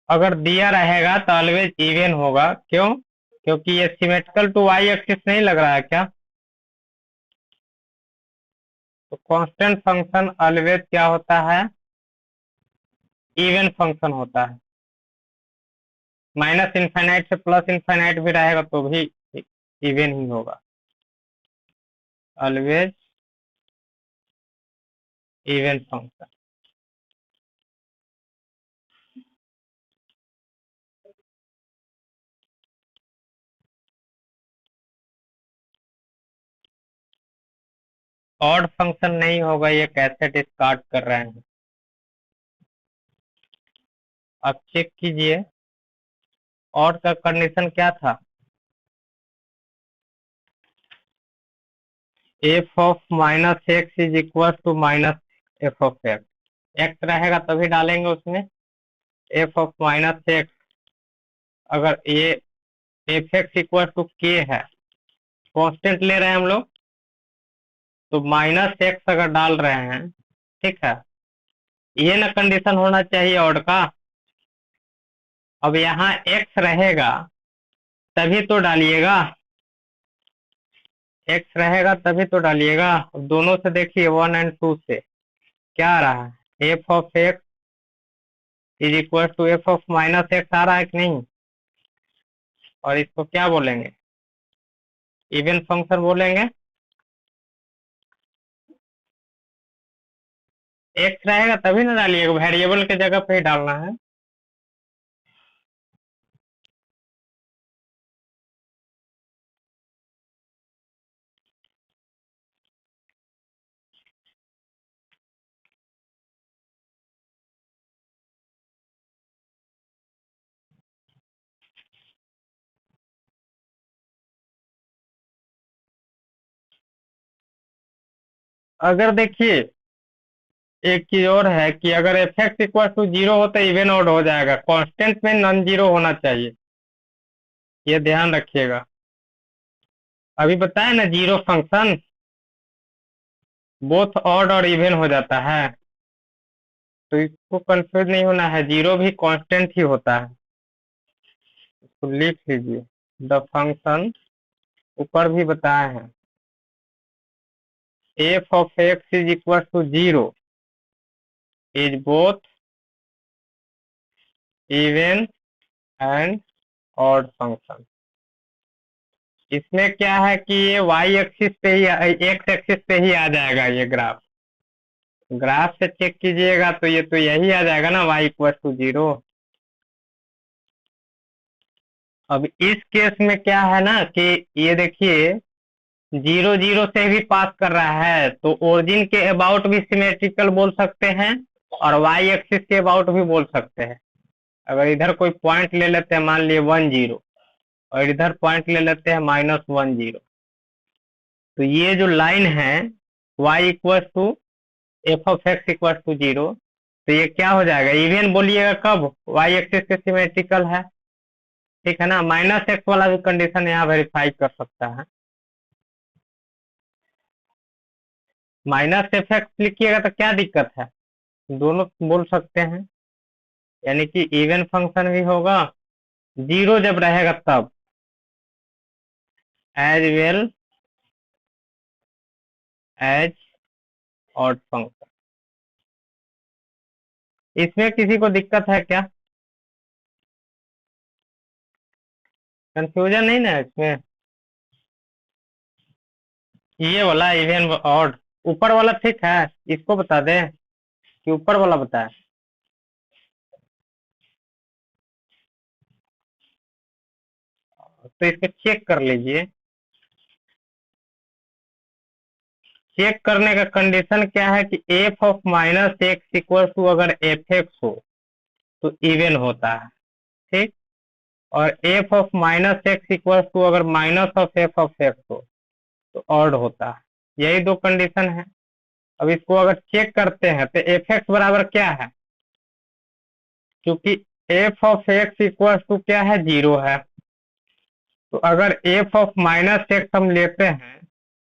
अगर दिया रहेगा तो ऑलवेज इवन होगा, क्यों, क्योंकि ये सिमेट्रिकल टू वाई एक्सिस नहीं लग रहा है क्या। तो कांस्टेंट फंक्शन ऑलवेज क्या होता है, इवन फंक्शन होता है। माइनस इनफाइनाइट से प्लस इनफाइनाइट भी रहेगा तो भी इवन ही होगा, always even function. Odd function नहीं होगा, ये कैसे डिस्कार्ड कर रहे हैं। अब चेक कीजिए, ऑड का कंडीशन क्या था, F of minus x is equal to minus F of X. X रहेगा तभी डालेंगे उसमें, एफ ऑफ माइनस एक्स, अगर ये F x equal to K है, कांस्टेंट ले रहे हैं हम लोग, तो माइनस एक्स अगर डाल रहे हैं, ठीक है, ये ना कंडीशन होना चाहिए ऑड का। अब यहाँ एक्स रहेगा तभी तो डालिएगा, एक्स रहेगा तभी तो डालिएगा। अब दोनों से देखिए 1 और 2 से क्या आ रहा है, f of x is equal to F of minus x आ रहा है कि नहीं। और इसको क्या बोलेंगे, इवन फंक्शन बोलेंगे। एक्स रहेगा तभी ना डालिएगा, वेरिएबल के जगह पे ही डालना है। अगर देखिए एक चीज और है कि अगर एफ एक्स इक्वल टू 0 हो तो इवन ऑड हो जाएगा, कांस्टेंट में नॉन जीरो होना चाहिए, ये ध्यान रखिएगा। अभी बताया ना, जीरो फंक्शन बोथ ऑड और इवन हो जाता है, तो इसको कंफ्यूज नहीं होना है, जीरो भी कांस्टेंट ही होता है। इसको लिख लीजिए, द फंक्शन ऊपर भी बताए हैं, F of x is equal to 0 is both even and odd function. इसमें क्या है कि ये वाई एक्सिस पे ही एक्स एक्सिस पे ही आ जाएगा। ये ग्राफ ग्राफ से चेक कीजिएगा तो ये तो यही आ जाएगा ना, y इक्वल टू 0। अब इस केस में क्या है ना कि ये देखिए 0 0 से भी पास कर रहा है, तो ओरिजिन के अबाउट भी सिमेट्रिकल बोल सकते हैं और y एक्सिस के अबाउट भी बोल सकते हैं। अगर इधर कोई पॉइंट ले लेते हैं, मान लिए 1 0, और इधर पॉइंट ले लेते हैं -1 0, तो ये जो लाइन है y equal to F of x equal to 0, तो ये क्या हो जाएगा, इवन बोलिएगा कब, y एक्सिस के सिमेट्रिकल है। ठीक है ना, -x वाला भी कंडीशन यहाँ वेरीफाई कर सकता है। -f(x) लिखिएगा तो क्या दिक्कत है, दोनों बोल सकते हैं, यानी कि इवन फंक्शन भी होगा, 0 जब रहेगा तब, as well as odd function. इसमें किसी को दिक्कत है क्या, कंफ्यूजन नहीं ना इसमें? ये वाला इवन ऑड, ऊपर वाला ठीक है, इसको बता दे कि ऊपर वाला बताए। तो इसको चेक कर लीजिए। चेक करने का कंडीशन क्या है कि f of -x equal to अगर एफ एक्स हो तो इवन होता है, ठीक, और F of -x equal to अगर minus of f of x हो तो ऑड होता है। यही दो कंडीशन है। अब इसको अगर चेक करते हैं तो एफ एक्स बराबर क्या है, क्योंकि F of x equal to क्या है, 0 है, तो अगर एफ ऑफ -x हम लेते हैं,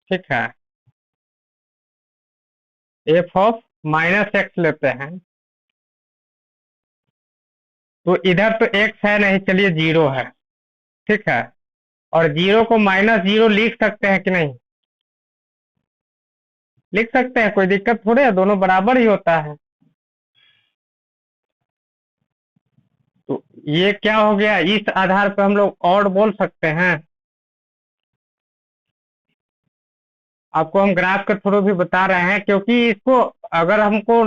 ठीक है, एफ ऑफ -x लेते हैं, तो इधर तो x है नहीं, चलिए 0 है, ठीक है, और 0 को -0 लिख सकते हैं कि नहीं, लिख सकते हैं, कोई दिक्कत थोड़े है, दोनों बराबर ही होता है। तो ये क्या हो गया, इस आधार पर हम लोग और बोल सकते हैं। आपको हम ग्राफ के थ्रू भी बता रहे हैं, क्योंकि इसको अगर हमको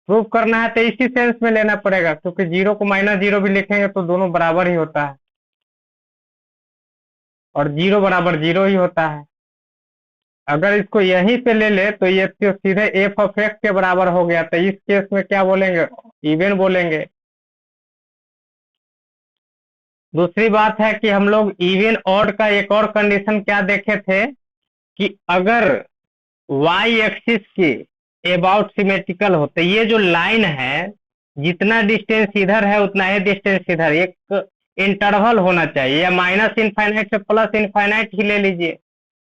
प्रूव करना है तो इसी सेंस में लेना पड़ेगा, क्योंकि 0 को -0 भी लिखेंगे तो दोनों बराबर ही होता है, और 0 बराबर 0 ही होता है। अगर इसको यहीं पे ले ले तो ये तो सीधे एफ ऑफ एक्स के बराबर हो गया, तो इस केस में क्या बोलेंगे, इवन बोलेंगे। दूसरी बात है कि हम लोग इवन ऑड का एक और कंडीशन क्या देखे थे कि अगर y एक्सिस के अबाउट सिमेट्रिकल हो, तो ये जो लाइन है जितना डिस्टेंस इधर है उतना ही डिस्टेंस इधर, एक इंटरवल होना चाहिए, या -इनफाइनाइट से +इनफाइनाइट ही ले लीजिए,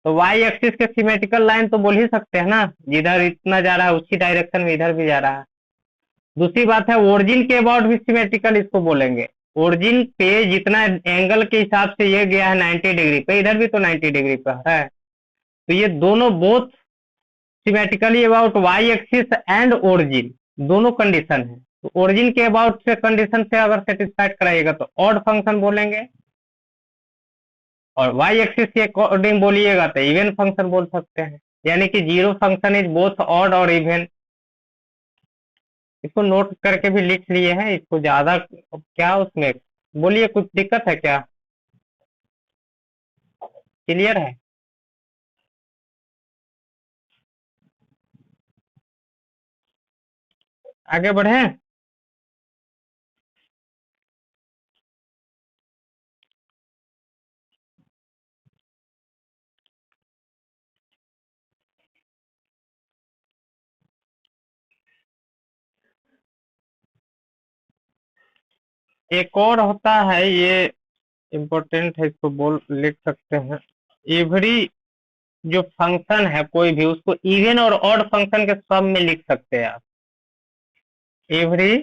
तो y एक्सिस के सिमेट्रिकल लाइन तो बोल ही सकते हैं ना, जिधर इतना जा रहा है उसी डायरेक्शन में इधर भी जा रहा है। दूसरी बात है ओरिजिन के अबाउट भी सिमेट्रिकल इसको बोलेंगे, ओरिजिन पे जितना एंगल के हिसाब से ये गया है 90 डिग्री पे, इधर भी तो 90 डिग्री पे है, तो ये दोनों both symmetrically about Y axis and origin, दोनों कंडीशन है। तो ओरिजिन के अबाउट से कंडीशन से अगर सेटिस्फाइड कराइएगा तो ऑड फंक्शन बोलेंगे, और वाई एक्सिस के अकॉर्डिंग बोलिएगा तो इवन फंक्शन बोल सकते हैं, यानी कि 0 फंक्शन इज बोथ ऑड और इवन। इसको नोट करके भी लिख लिए हैं, इसको ज्यादा क्या उसमें, बोलिए कुछ दिक्कत है क्या, क्लियर है? आगे बढ़े। एक और होता है, ये इम्पोर्टेंट है, इसको बोल लिख सकते हैं, एवरी जो फंक्शन है कोई भी उसको इवन और ऑड फंक्शन के सम में लिख सकते हैं आप। Every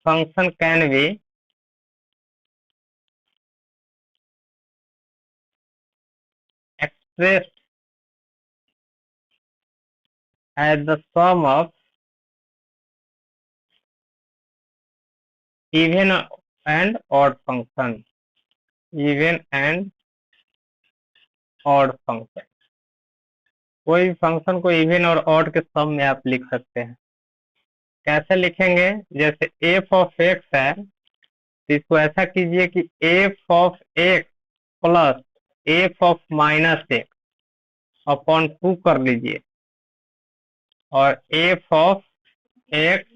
function can be expressed as the sum of even and odd function, even and odd function. कोई भी फंक्शन को इवन और ऑड के सम में आप लिख सकते हैं। कैसे लिखेंगे? जैसे एफ ऑफ एक्स है तो इसको ऐसा कीजिए कि f of x plus f of minus x upon 2 कर लीजिए, और F of x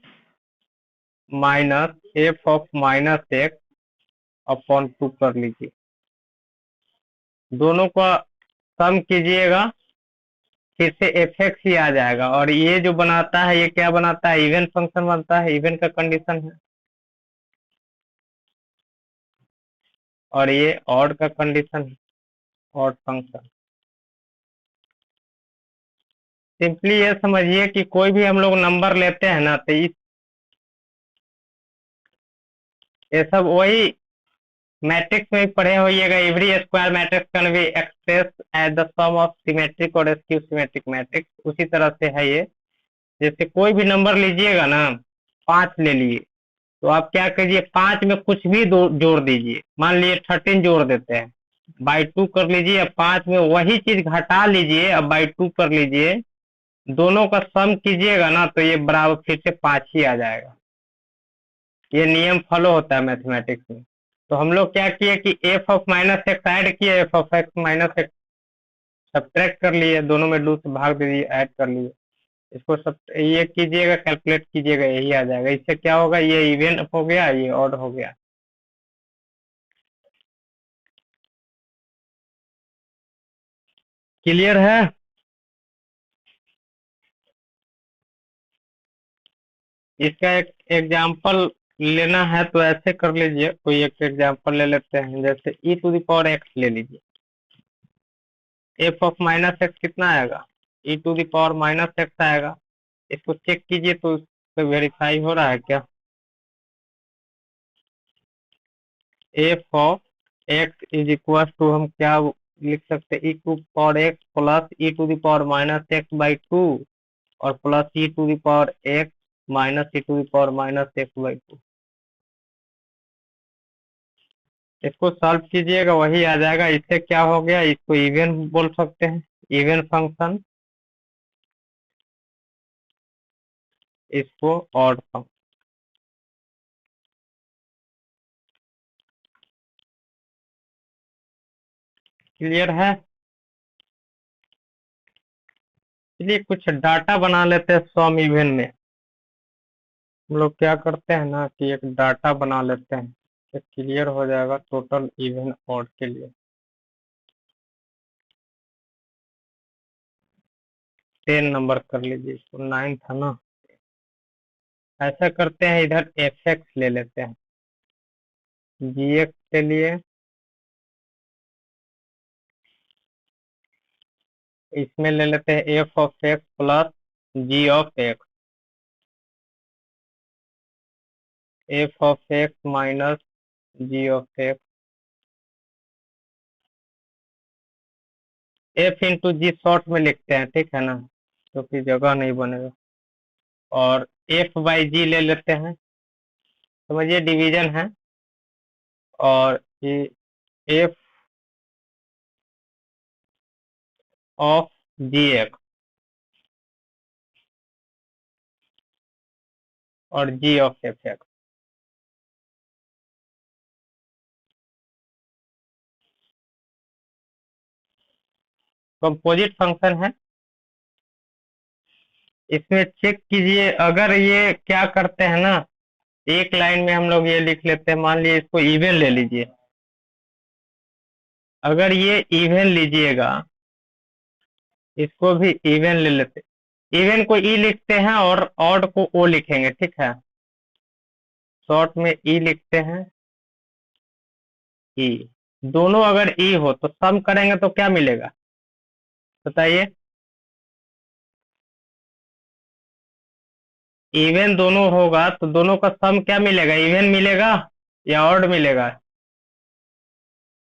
minus F of minus x upon 2 कर लीजिए। दोनों का सम कीजिएगा, फिर से एफ एक्स ही आ जाएगा, और ये जो बनाता है ये क्या बनाता है? इवन फंक्शन बनता है, इवन का कंडीशन है। और ये ऑड का कंडीशन है, ऑड फंक्शन। सिंपली ये समझिए कि कोई भी हम लोग नंबर लेते हैं ना, तो ये सब वही मैट्रिक्स में पढ़े होइएगा। Every square matrix can be express as the sum of symmetric और स्क्यू सिमेट्रिक मैट्रिक्स। उसी तरह से है ये। जैसे कोई भी नंबर लीजिएगा ना, 5 ले लिए, तो आप क्या कीजिए, 5 में कुछ भी जोड़ दीजिए। मान लीजिए 13 जोड़ देते हैं, बाई 2 कर लीजिए। अब 5 में वही चीज घटा लीजिए, अब बाई 2 कर लीजिए। दोनों का सम कीजिएगा ना, तो ये बराबर फिर से 5 ही आ जाएगा। ये नियम फॉलो होता है मैथमेटिक्स में। तो हम लोग क्या किए कि f of minus x add किए, f of x minus x subtract कर लिए, दोनों में 2 से भाग दे दिए, ऐड कर लिए। इसको सब ये कीजिएगा, कैलकुलेट कीजिएगा, यही आ जाएगा। इससे क्या होगा, ये इवन हो गया, ये ऑड हो गया। क्लियर है? इसका एक एग्जाम्पल लेना है तो ऐसे कर लीजिए। कोई एक एग्जाम्पल ले लेते हैं, जैसे e to the power x ले लीजिए। एफ ऑफ माइनस एक्स कितना आएगा? E to the power minus x आएगा। इसको चेक कीजिए तो उसको वेरीफाई हो रहा है क्या? F of x is equal to, हम क्या लिख सकते हैं, e to power x plus E to the power minus x by 2 और plus E to the power x minus e to the power minus x by 2। इसको solve कीजिएगा, वही आ जाएगा। इससे क्या हो गया, इसको इवन बोल सकते हैं, इवन फंक्शन। इसको ऑड फंक्शन। क्लियर है? चलिए कुछ डाटा बना लेते हैं सम इवन में। हम लोग क्या करते हैं ना कि एक डाटा बना लेते हैं, तो क्लियर हो जाएगा टोटल इवन ऑड के लिए। 10 नंबर कर लीजिए, इसको 9 था ना। ऐसा करते हैं, इधर एफ एक्स ले लेते हैं, जी एक्स के लिए इसमें ले लेते हैं F of x plus G of x, F of x minus G of x, F into G short में लिखते हैं, ठीक है ना, क्योंकि जगह नहीं बनेगा। और एफ बाई जी ले लेते हैं, समझिए डिवीजन है। और ये एफ ऑफ जी एक्स और g of f x composite function है। इसमें चेक कीजिए, अगर ये क्या करते हैं ना, एक लाइन में हम लोग ये लिख लेते हैं। मान लीजिए इसको इवन ले लीजिए, अगर ये इवन लीजिएगा, इसको भी इवन ले लेते। इवन को ई लिखते हैं और ऑड को ओ लिखेंगे, ठीक है। शॉर्ट में ई लिखते हैं, ई। दोनों अगर ई हो तो सम करेंगे तो क्या मिलेगा, बताइए? इवन दोनों होगा तो दोनों का सम क्या मिलेगा, इवन मिलेगा या ऑड मिलेगा?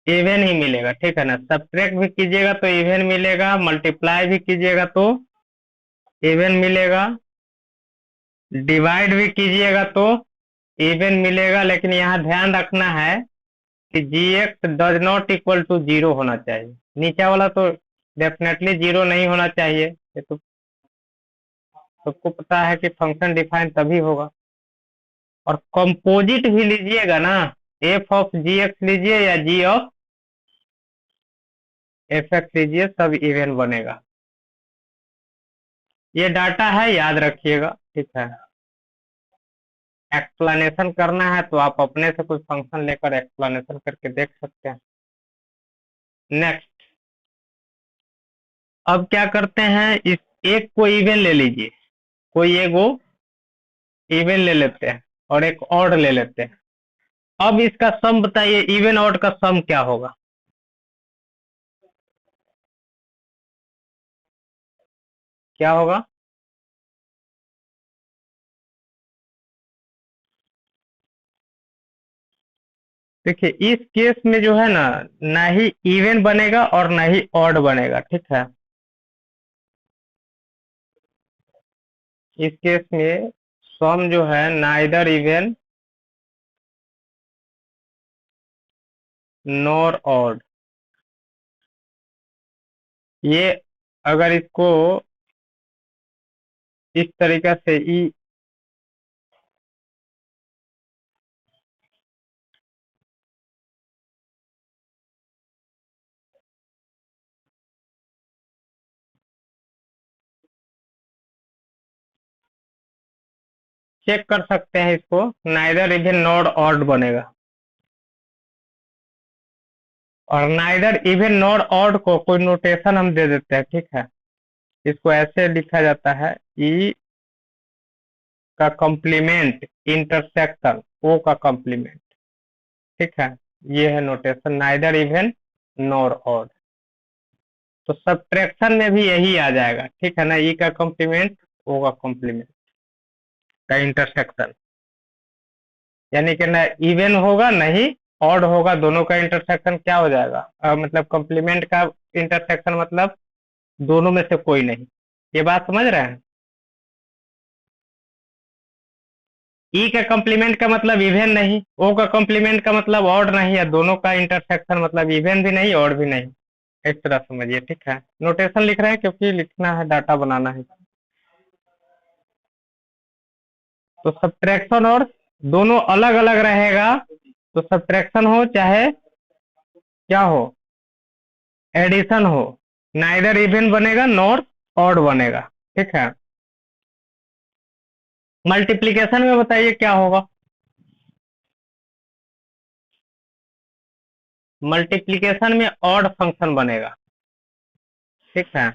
इवन ही मिलेगा, ठीक है ना। सब्ट्रैक्ट भी कीजिएगा तो इवन मिलेगा, मल्टीप्लाई भी कीजिएगा तो इवन मिलेगा, डिवाइड भी कीजिएगा तो इवन मिलेगा, लेकिन यहाँ ध्यान रखना है कि g x does not equal to zero होना चाहिए। नीचे वाला तो डेफिनेटली जीरो नहीं होना चाहिए, ये तो सबको पता है कि फंक्शन डिफाइन तभी होगा। और कंपोजिट भी लीजिएगा ना, एफ ऑफ जी एक्स लीजिए या जी ऑफ एफ एक्स लीजिए, सब इवन बनेगा। ये डाटा है, याद रखिएगा, ठीक है। एक्सप्लेनेशन करना है तो आप अपने से कोई फंक्शन लेकर एक्सप्लेनेशन करके देख सकते हैं। नेक्स्ट, अब क्या करते हैं, इस एक को इवन ले लीजिए, कोई एक वो इवन ले लेते हैं और एक ऑड ले लेते हैं। अब इसका सम बताइए, इवन ऑड का सम क्या होगा? क्या होगा? देखिए, इस केस में जो है ना ही इवन बनेगा और ना ही ऑड बनेगा, ठीक है। इस केस में सम जो है नाइदर इवन नॉर ऑड। ये अगर इसको इस तरीका से चेक कर सकते हैं, इसको नाइदर इवन नॉर ऑड बनेगा। और नाइदर इवन नॉर ऑड को कोई नोटेशन हम दे देते हैं, ठीक है। इसको ऐसे लिखा जाता है, ई का कॉम्प्लीमेंट इंटरसेक्शन ओ का कॉम्प्लीमेंट, ठीक है। ये है notation neither even nor odd. तो सब्ट्रैक्शन में भी यही आ जाएगा, ठीक है ना। ई का कॉम्प्लीमेंट ओ का कॉम्प्लीमेंट का इंटरसेक्शन, यानी कि ना इवन होगा ना ही ऑड होगा, दोनों का इंटरसेक्शन क्या हो जाएगा? मतलब कॉम्प्लीमेंट का इंटरसेक्शन मतलब दोनों में से कोई नहीं। ये बात समझ रहे हैं? ई का कॉम्प्लीमेंट का मतलब इवन नहीं, ओ का कॉम्प्लीमेंट का मतलब ऑड नहीं, या दोनों का इंटरसेक्शन मतलब इवन भी नहीं ऑड भी नहीं। इस तरह समझिए, ठीक है। नोटेशन लिख रहे हैं क्योंकि लिखना है, डाटा बनाना है। तो सब्ट्रैक्शन और दोनों अलग अलग रहेगा, तो सब्ट्रैक्शन हो चाहे क्या हो, एडिशन हो, नाइदर इवन बनेगा नॉर ऑड बनेगा, ठीक है। मल्टीप्लीकेशन में बताइए क्या होगा? मल्टीप्लीकेशन में ऑड फंक्शन बनेगा, ठीक है।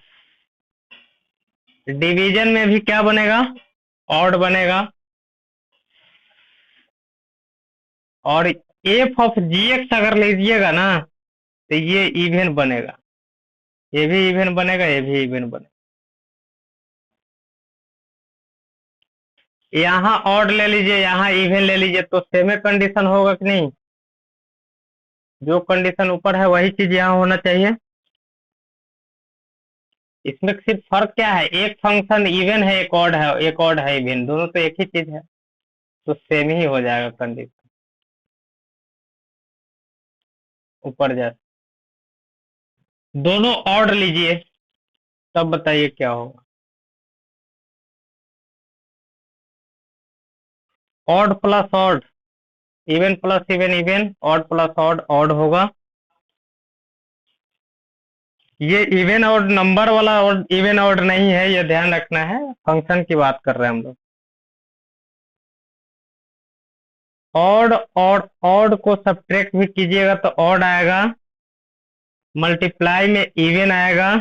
डिवीजन में भी क्या बनेगा? ऑड बनेगा। और एफ ऑफ जी एक्स अगर लीजिएगा ना, तो ये इवन बनेगा, ये भी इवन बनेगा, ये भी इवन बनेगा। यहाँ ऑड ले लीजिए, यहाँ इवन ले लीजिए, तो सेम कंडीशन होगा कि नहीं? जो कंडीशन ऊपर है वही चीज यहाँ होना चाहिए। इसमें सिर्फ फर्क क्या है, एक फंक्शन इवन है, एक ऑड है, एक ऑड है इवन, दोनों तो एक ही चीज है, तो सेम ही हो जाएगा कंडीशन। ऊपर जा, दोनों ऑड लीजिए, तब बताइए क्या होगा। Odd plus odd, even plus even even, odd plus odd odd होगा। ये इवन ऑड नंबर वाला और इवन ऑड नहीं है, ये ध्यान रखना है, फंक्शन की बात कर रहे हैं हम लोग। ऑड और ऑड को सब्ट्रैक्ट भी कीजिएगा तो ऑड आएगा, मल्टीप्लाई में इवन आएगा,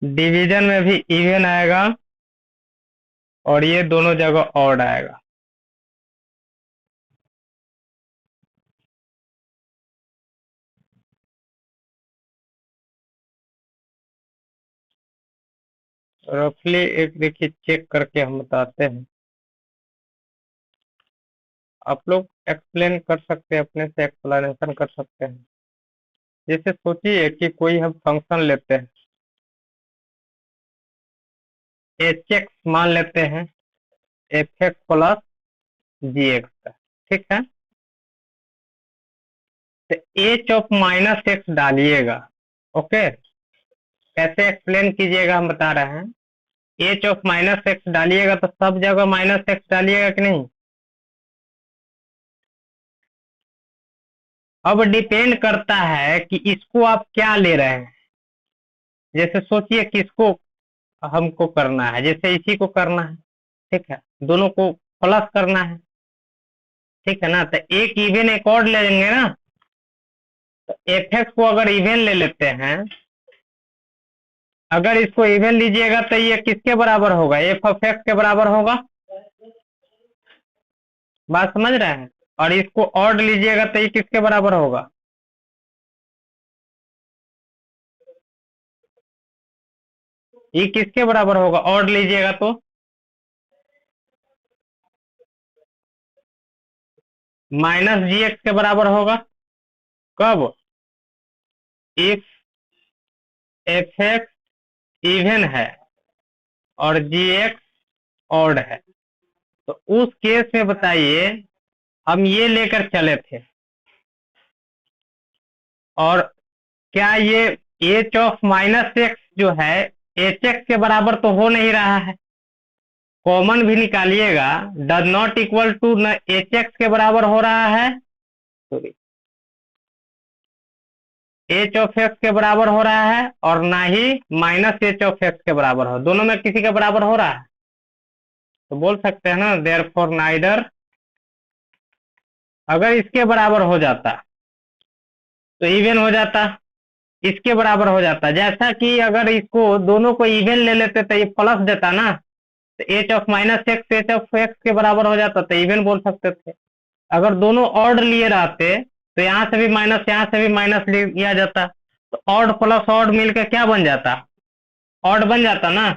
डिवीजन में भी इवन आएगा, और ये दोनों जगह ऑड आएगा। रफली एक देखिए चेक करके हम बताते हैं, आप लोग एक्सप्लेन कर सकते हैं, अपने से एक्सप्लेनेशन कर सकते हैं। जैसे सोचिए कि कोई हम फंक्शन लेते हैं, एच एक्स मान लेते हैं, एफ एक्स प्लस जी एक्स ठीक है, तो एच ऑफ माइनस एक्स डालिएगा। ओके, कैसे एक्सप्लेन कीजिएगा हम बता रहे हैं। एच ऑफ माइनस एक्स डालिएगा तो सब जगह माइनस एक्स डालिएगा कि नहीं। अब डिपेंड करता है कि इसको आप क्या ले रहे हैं। जैसे सोचिए किसको हमको करना है, जैसे इसी को करना है, ठीक है, दोनों को प्लस करना है, ठीक है ना। तो एक इवन एक और ले लेंगे ना, तो एफ एक्स को अगर इवन ले लेते हैं, अगर इसको इवन लीजिएगा तो ये किसके बराबर होगा, एफ ऑफ एक्स के बराबर होगा। बात समझ रहे हैं। और इसको ऑड लीजिएगा तो ये किसके बराबर होगा, ये किसके बराबर होगा, ऑड लीजिएगा तो माइनस जी एक्स के बराबर होगा। कब, इफ एफ एक्स इवन है और जी एक्स ऑड है, तो उस केस में बताइए, हम ये लेकर चले थे और क्या ये एच ऑफ माइनस एक्स जो है एच एक्स के बराबर तो हो नहीं रहा है। कॉमन भी निकालिएगा, डज नॉट इक्वल टू न एच एक्स के बराबर हो रहा है, सॉरी, एच ऑफ एक्स के बराबर हो रहा है, और ना ही माइनस एच ऑफ एक्स के बराबर हो, दोनों में किसी के बराबर हो रहा है। तो बोल सकते हैं ना, देयर फॉर नाइदर, अगर इसके बराबर हो जाता तो इवन हो जाता, इसके बराबर हो जाता। जैसा कि अगर इसको दोनों को इवन ले लेते तो ये प्लस देता ना, तो H of minus x H of x के बराबर हो जाता, तो इवन बोल सकते थे। अगर दोनों ऑड लिए रहते तो यहाँ से भी माइनस यहाँ से भी माइनस लिया जाता, तो ऑड प्लस ऑड मिलकर क्या बन जाता, ऑड बन जाता ना।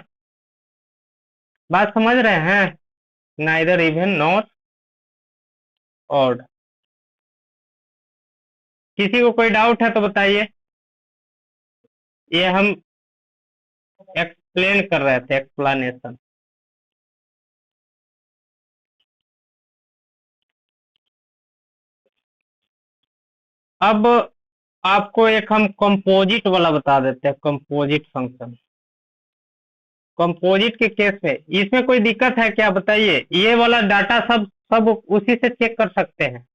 बात समझ रहे हैं, नाइदर इवन नॉट ऑड। किसी को कोई डाउट है तो बताइए, ये हम एक्सप्लेन कर रहे थे, एक्सप्लेनेशन। अब आपको एक हम कंपोजिट वाला बता देते हैं, कंपोजिट फंक्शन। कंपोजिट के केस में इसमें कोई दिक्कत है क्या बताइए, ये वाला डाटा सब सब उसी से चेक कर सकते हैं,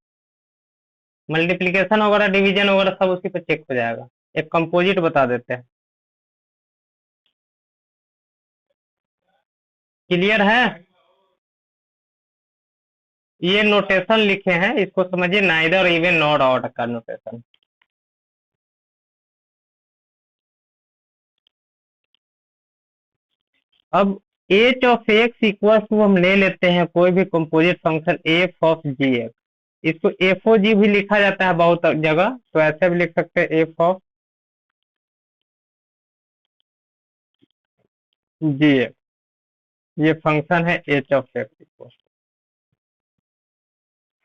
मल्टीप्लिकेशन वगैरह डिवीजन वगैरह सब उसी पे चेक हो जाएगा। एक कंपोजिट बता देते हैं, क्लियर है। ये नोटेशन लिखे हैं, इसको समझिए, नाइदर इवन नॉट ऑड का नोटेशन। अब H of x equal to हम ले लेते हैं कोई भी composite function F of ji X, इसको एफ ओ जी भी लिखा जाता है बहुत जगह, तो ऐसे भी लिख सकते हैं एफ ऑफ जी एक्स, ये फंक्शन है एच ऑफ एक्स इक्वल।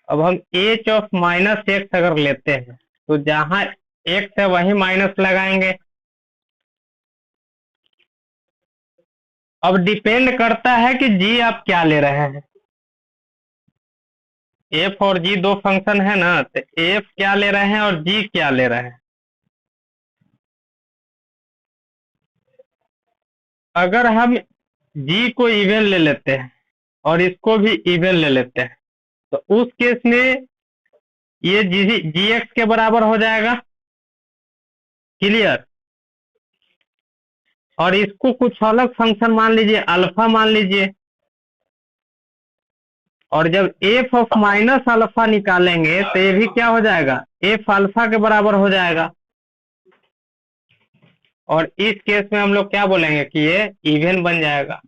अब हम एच ऑफ माइनस एक्स अगर लेते हैं तो जहां एक्स है वहीं माइनस लगाएंगे। अब डिपेंड करता है कि जी आप क्या ले रहे हैं, एफ और जी दो फंक्शन है ना, तो एफ क्या ले रहे हैं और जी क्या ले रहे हैं। अगर हम जी को इवन ले लेते हैं और इसको भी इवन ले लेते हैं, तो उस केस में ये जी एक्स के बराबर हो जाएगा, क्लियर। और इसको कुछ अलग फंक्शन मान लीजिए, अल्फा मान लीजिए, और जब एफ ऑफ माइनस अल्फा निकालेंगे तो ये भी क्या हो जाएगा, एफ अल्फा के बराबर हो जाएगा। और इस केस में हम लोग क्या बोलेंगे कि ये इवन बन जाएगा।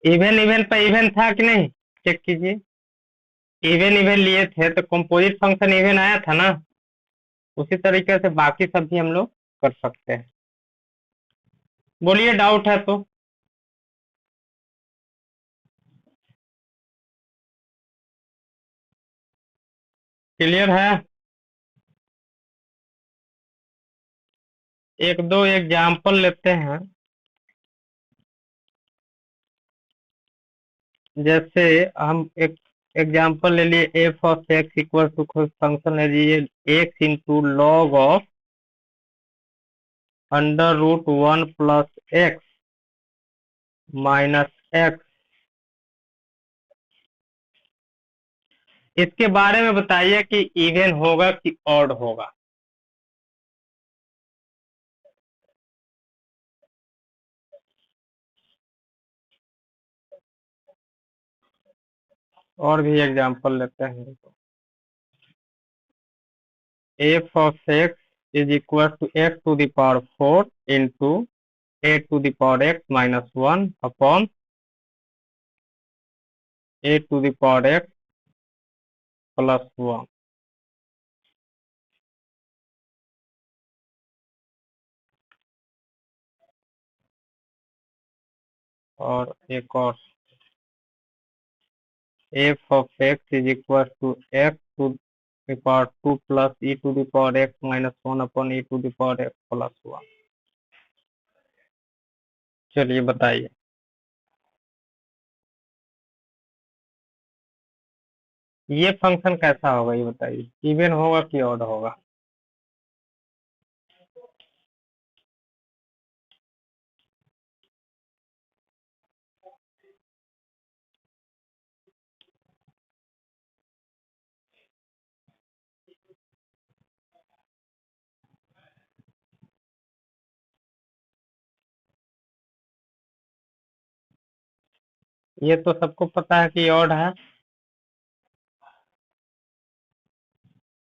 इवन इवन पे इवन था कि नहीं, चेक कीजिए। इवन इवन लिए थे तो कंपोजिट फंक्शन इवन आया था ना, उसी तरीके से बाकी सब भी हम लोग कर सकते हैं। बोलिए डाउट है तो। क्लियर है। एक दो एग्जाम्पल लेते हैं। जैसे हम एक एग्जाम्पल ले लिए, F of x equal to function ले लीजिए X into log of under root 1 plus X minus X. इसके बारे में बताइए कि इवन होगा कि ऑड होगा। और भी एग्जाम्पल लेते हैं। F of x is equal to x to the power 4 into A to the power x minus 1 upon A to the power x plus 1। और एक और, F of x is equal to x to the power 2 plus E to the power x minus 1 upon E to the power x plus 1। चलिए बताइए। ये function कैसा होगा, ये बताइए, इवन होगा कि ऑड होगा। ये तो सबको पता है कि ऑड है।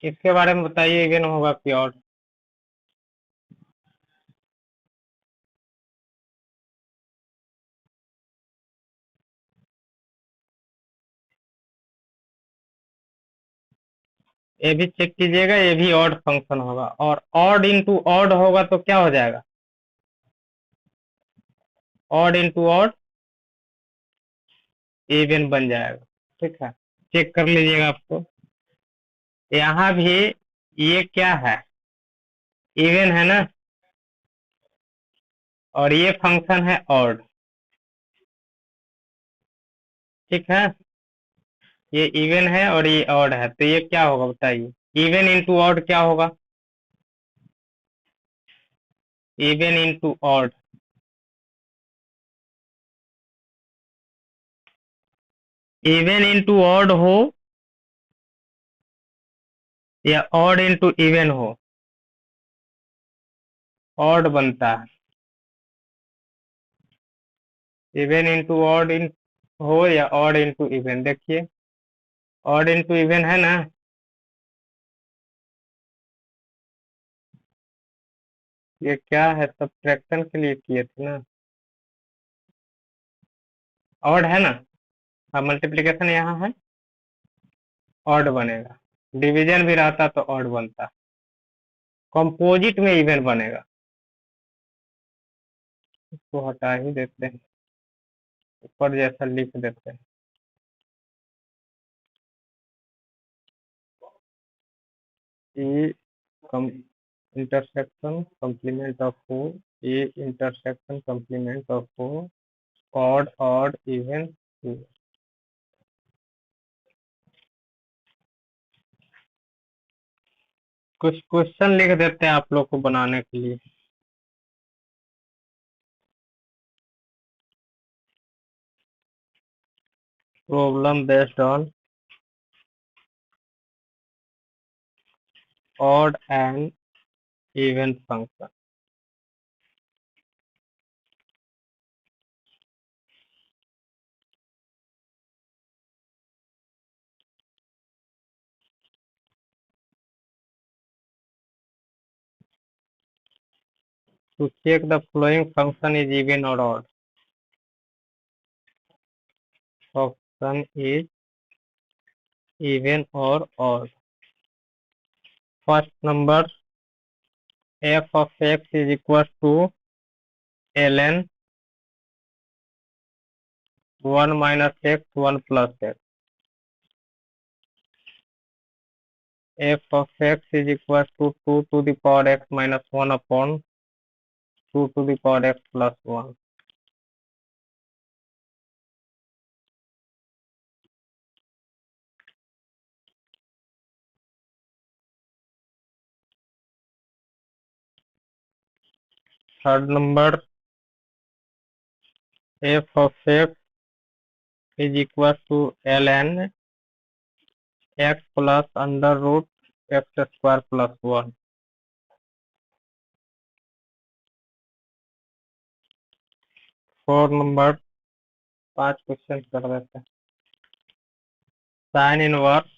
इसके बारे में बताइए, इवन होगा कि ऑड। ये भी चेक कीजिएगा, ये भी ऑड फंक्शन होगा। और ऑड इंटू ऑड होगा तो क्या हो जाएगा, ऑड इंटू ऑड इवन बन जाएगा। ठीक है, चेक कर लीजिएगा आपको। यहाँ भी ये क्या है, इवन है ना, और ये फंक्शन है ऑड। ठीक है, ये इवन है और ये ऑड है, तो ये क्या होगा बताइए, इवन इंटू ऑड क्या होगा, even into odd. Even into odd हो या ऑड इंटू इवन हो, ऑड बनता है। इवन इंटू ऑड इन हो या ऑड इंटू इवन, देखिए ऑड इंटू इवन है ना। ये क्या है, सब्ट्रैक्शन के लिए किए थे ना, ऑड है ना। अब मल्टीप्लिकेशन यहाँ है, ऑड बनेगा। डिवीजन भी रहता तो ऑड बनता, कंपोजिट में इवन बनेगा। इसको हटा ही देते हैं, ऊपर जैसा लिख देते हैं। E cum intersection complement of o, e intersection complement of o, odd odd even. कुछ क्वेश्चन लिख देते हैं आप लोग को बनाने के लिए। Problem based on odd and even function। To check the following function is even or odd, function is even or odd। First number, f of x is equal to ln 1 minus x 1 plus x। F of x is equal to 2 to the power x minus 1 upon 2 to the power x plus 1. Third number, f of x is equal to ln x plus under root x square plus 1. Four number, 5 question कर देते हैं. Sine inverse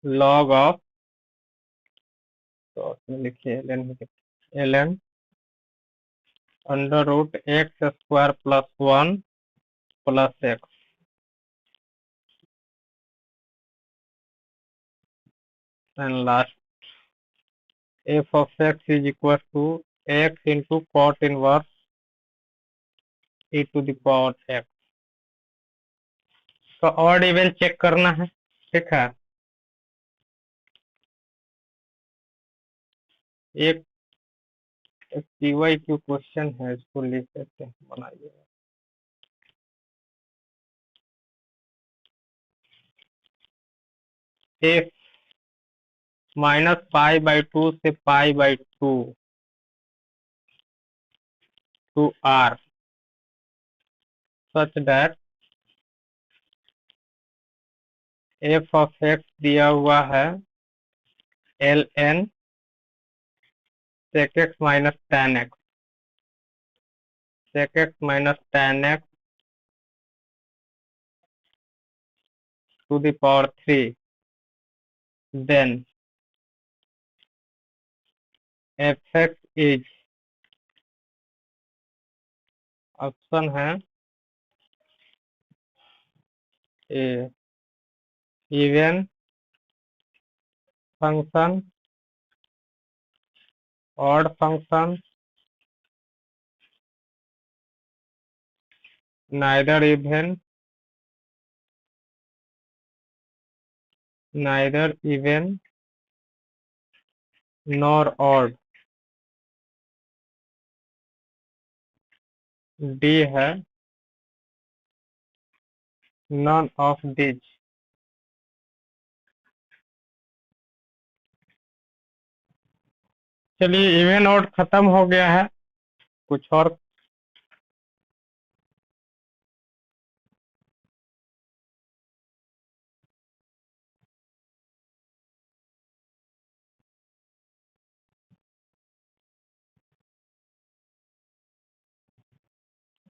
log of, तो उसमें लिखिए ln under root X square plus 1 plus X. And last, f of x is equal to x into cot inverse e to the power x. तो odd even check करना है, ठीक है. एक PYQ question है, इसको लिख देते हैं, बनाइए. f माइनस पाई बाई 2 से pi by 2 to r such that f of x दिया हुआ है ln sec x minus tan x, sec x minus tan x to the power 3. Then fx is, option है A, even function, odd function, neither even nor odd. D है none of these. चलिए even odd खत्म हो गया है, कुछ और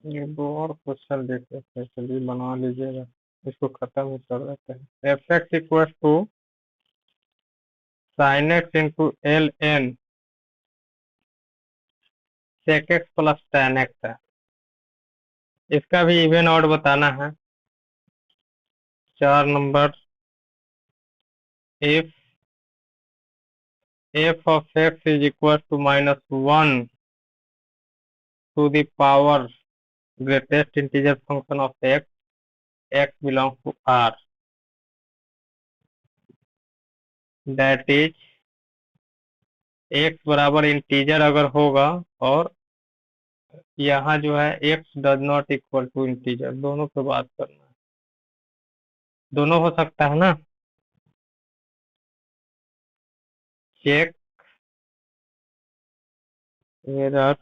ये दो और क्वेश्चन देख लेते हैं. चलिए बना लीजिएगा, इसको खत्म ही कर देते हैं. F x equal to sine X into L N sec X plus tan X है. इसका भी इवन ऑड बताना है. 4 number, if f of x is equal to minus 1 to the power greatest integer function of x, x belongs to R. That is x बराबर integer अगर होगा और यहाँ जो है x does not equal to integer, दोनों पे बात करना है. दोनों हो सकता है ना. Check whether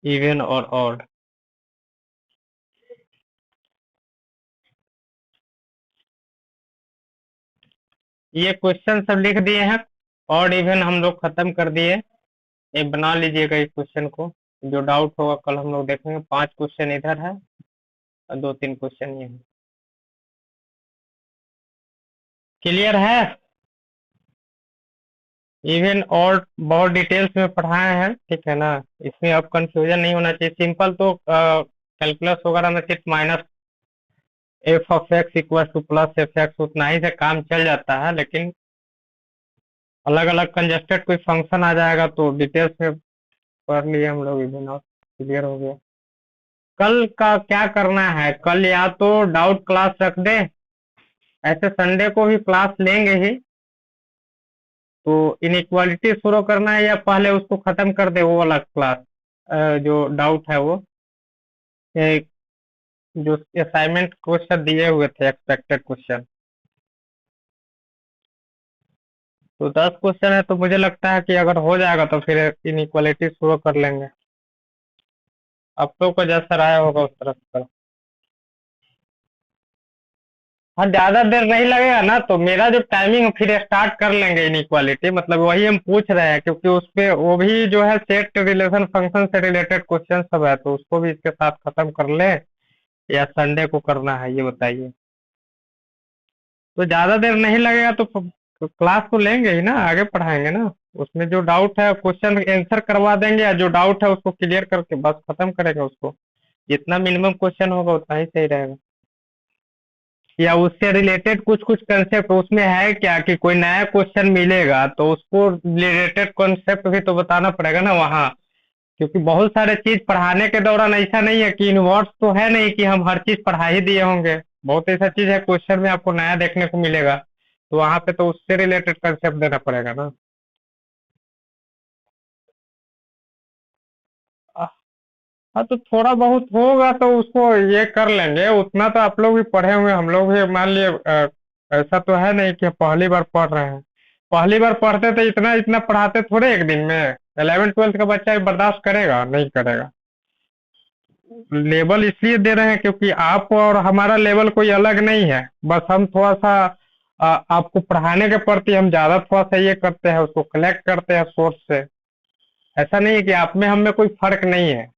even or odd. ये क्वेश्चन सब लिख दिए हैं, ऑड इवन हम लोग खत्म कर दिए. ये बना लीजिएगा इस क्वेश्चन को, जो डाउट होगा कल हम लोग देखेंगे. 5 क्वेश्चन इधर है और 2-3 क्वेश्चन ये है. क्लियर है. इवन और बहुत डिटेल्स में पढ़ाए हैं, ठीक है ना. इसमें अब कंफ्यूजन नहीं होना चाहिए. सिंपल तो कैलकुलस वगैरह में सिर्फ minus F of x equal two plus F x उतना ही से काम चल जाता है, लेकिन अलग अलग कंजस्टेड कोई फंक्शन आ जाएगा तो डिटेल्स में पढ़ लिए हम लोग. इवन और क्लियर हो गया. कल का क्या करना है, कल या तो डाउट क्लास रख दे, ऐसे संडे को भी क्लास लेंगे ही, तो इनइक्वालिटी शुरू करना है या पहले उसको खत्म कर दे वो वाला क्लास, जो डाउट है वो, ये जो असाइनमेंट क्वेश्चन दिए हुए थे एक्सपेक्टेड क्वेश्चन, तो 10 क्वेश्चन है, तो मुझे लगता है कि अगर हो जाएगा तो फिर इनइक्वालिटी शुरू कर लेंगे। आप लोग को जैसा राय होगा उस तरफ से। हाँ, ज्यादा देर नहीं लगेगा ना, तो मेरा जो टाइमिंग फिर स्टार्ट कर लेंगे इनइक्वालिटी, मतलब वही हम पूछ रहे हैं, क्योंकि उस पे वो भी जो है सेट रिलेशन फंक्शन से रिलेटेड क्वेश्चन सब है, तो उसको भी इसके साथ खत्म कर ले या संडे को करना है, ये बताइए। तो ज्यादा देर नहीं लगेगा तो क्लास तो लेंगे ही ना, आगे पढ़ाएंगे ना। उसमें जो डाउट है क्वेश्चन आंसर करवा देंगे, या जो डाउट है उसको क्लियर करके बस खत्म करेंगे उसको। जितना मिनिमम क्वेश्चन होगा उतना ही सही रहेगा। या उससे रिलेटेड कुछ कुछ कंसेप्ट उसमें है क्या, कि कोई नया क्वेश्चन मिलेगा तो उसको रिलेटेड कॉन्सेप्ट भी तो बताना पड़ेगा ना वहाँ। क्योंकि बहुत सारे चीज पढ़ाने के दौरान ऐसा नहीं है कि इनवर्स तो है नहीं कि हम हर चीज पढ़ा ही दिए होंगे। बहुत ऐसा चीज है क्वेश्चन में आपको नया देखने को मिलेगा, तो वहां पे तो उससे रिलेटेड कंसेप्ट देना पड़ेगा ना। हाँ, तो थोड़ा बहुत होगा तो उसको ये कर लेंगे, उतना तो आप लोग भी पढ़े हुए हैं, हम लोग भी मान लिए ऐसा तो है नहीं कि पहली बार पढ़ रहे हैं। पहली बार पढ़ते तो इतना इतना पढ़ाते थोड़े एक दिन में। 11th 12th का बच्चा बर्दाश्त करेगा नहीं करेगा। लेवल इसलिए दे रहे हैं क्योंकि आप और हमारा लेवल कोई अलग नहीं है, बस हम थोड़ा सा आपको पढ़ाने के प्रति हम ज्यादा थोड़ा सा ये करते हैं, उसको कलेक्ट करते हैं सोर्स से। ऐसा नहीं है कि आप में हम में कोई फर्क नहीं है।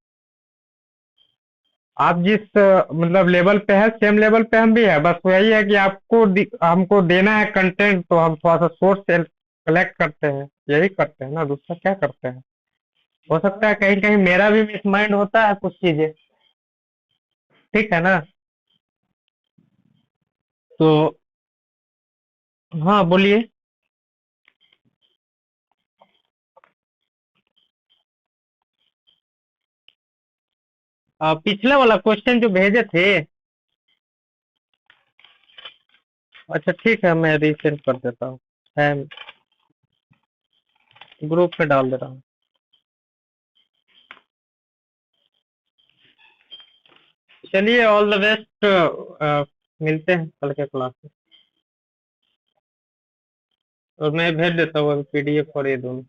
आप जिस मतलब लेवल पे है सेम लेवल पे हम भी है, बस वही है कि आपको हमको देना है कंटेंट, तो हम थोड़ा सा सोर्स से कलेक्ट करते हैं, यही करते हैं ना, दूसरा क्या करते हैं। हो सकता है कहीं कहीं मेरा भी मिस माइंड होता है कुछ चीजें। ठीक है ना। तो हाँ, बोलिए। पिछला वाला क्वेश्चन जो भेजे थे। अच्छा ठीक है, मैं रीसेंड कर देता हूँ। है, ग्रुप पे डाल दे रहा हूँ। चलिए, ऑल द बेस्ट। मिलते हैं कल के क्लास में। और मैं भेज देता हूँ पीडीएफ और ये दोनों।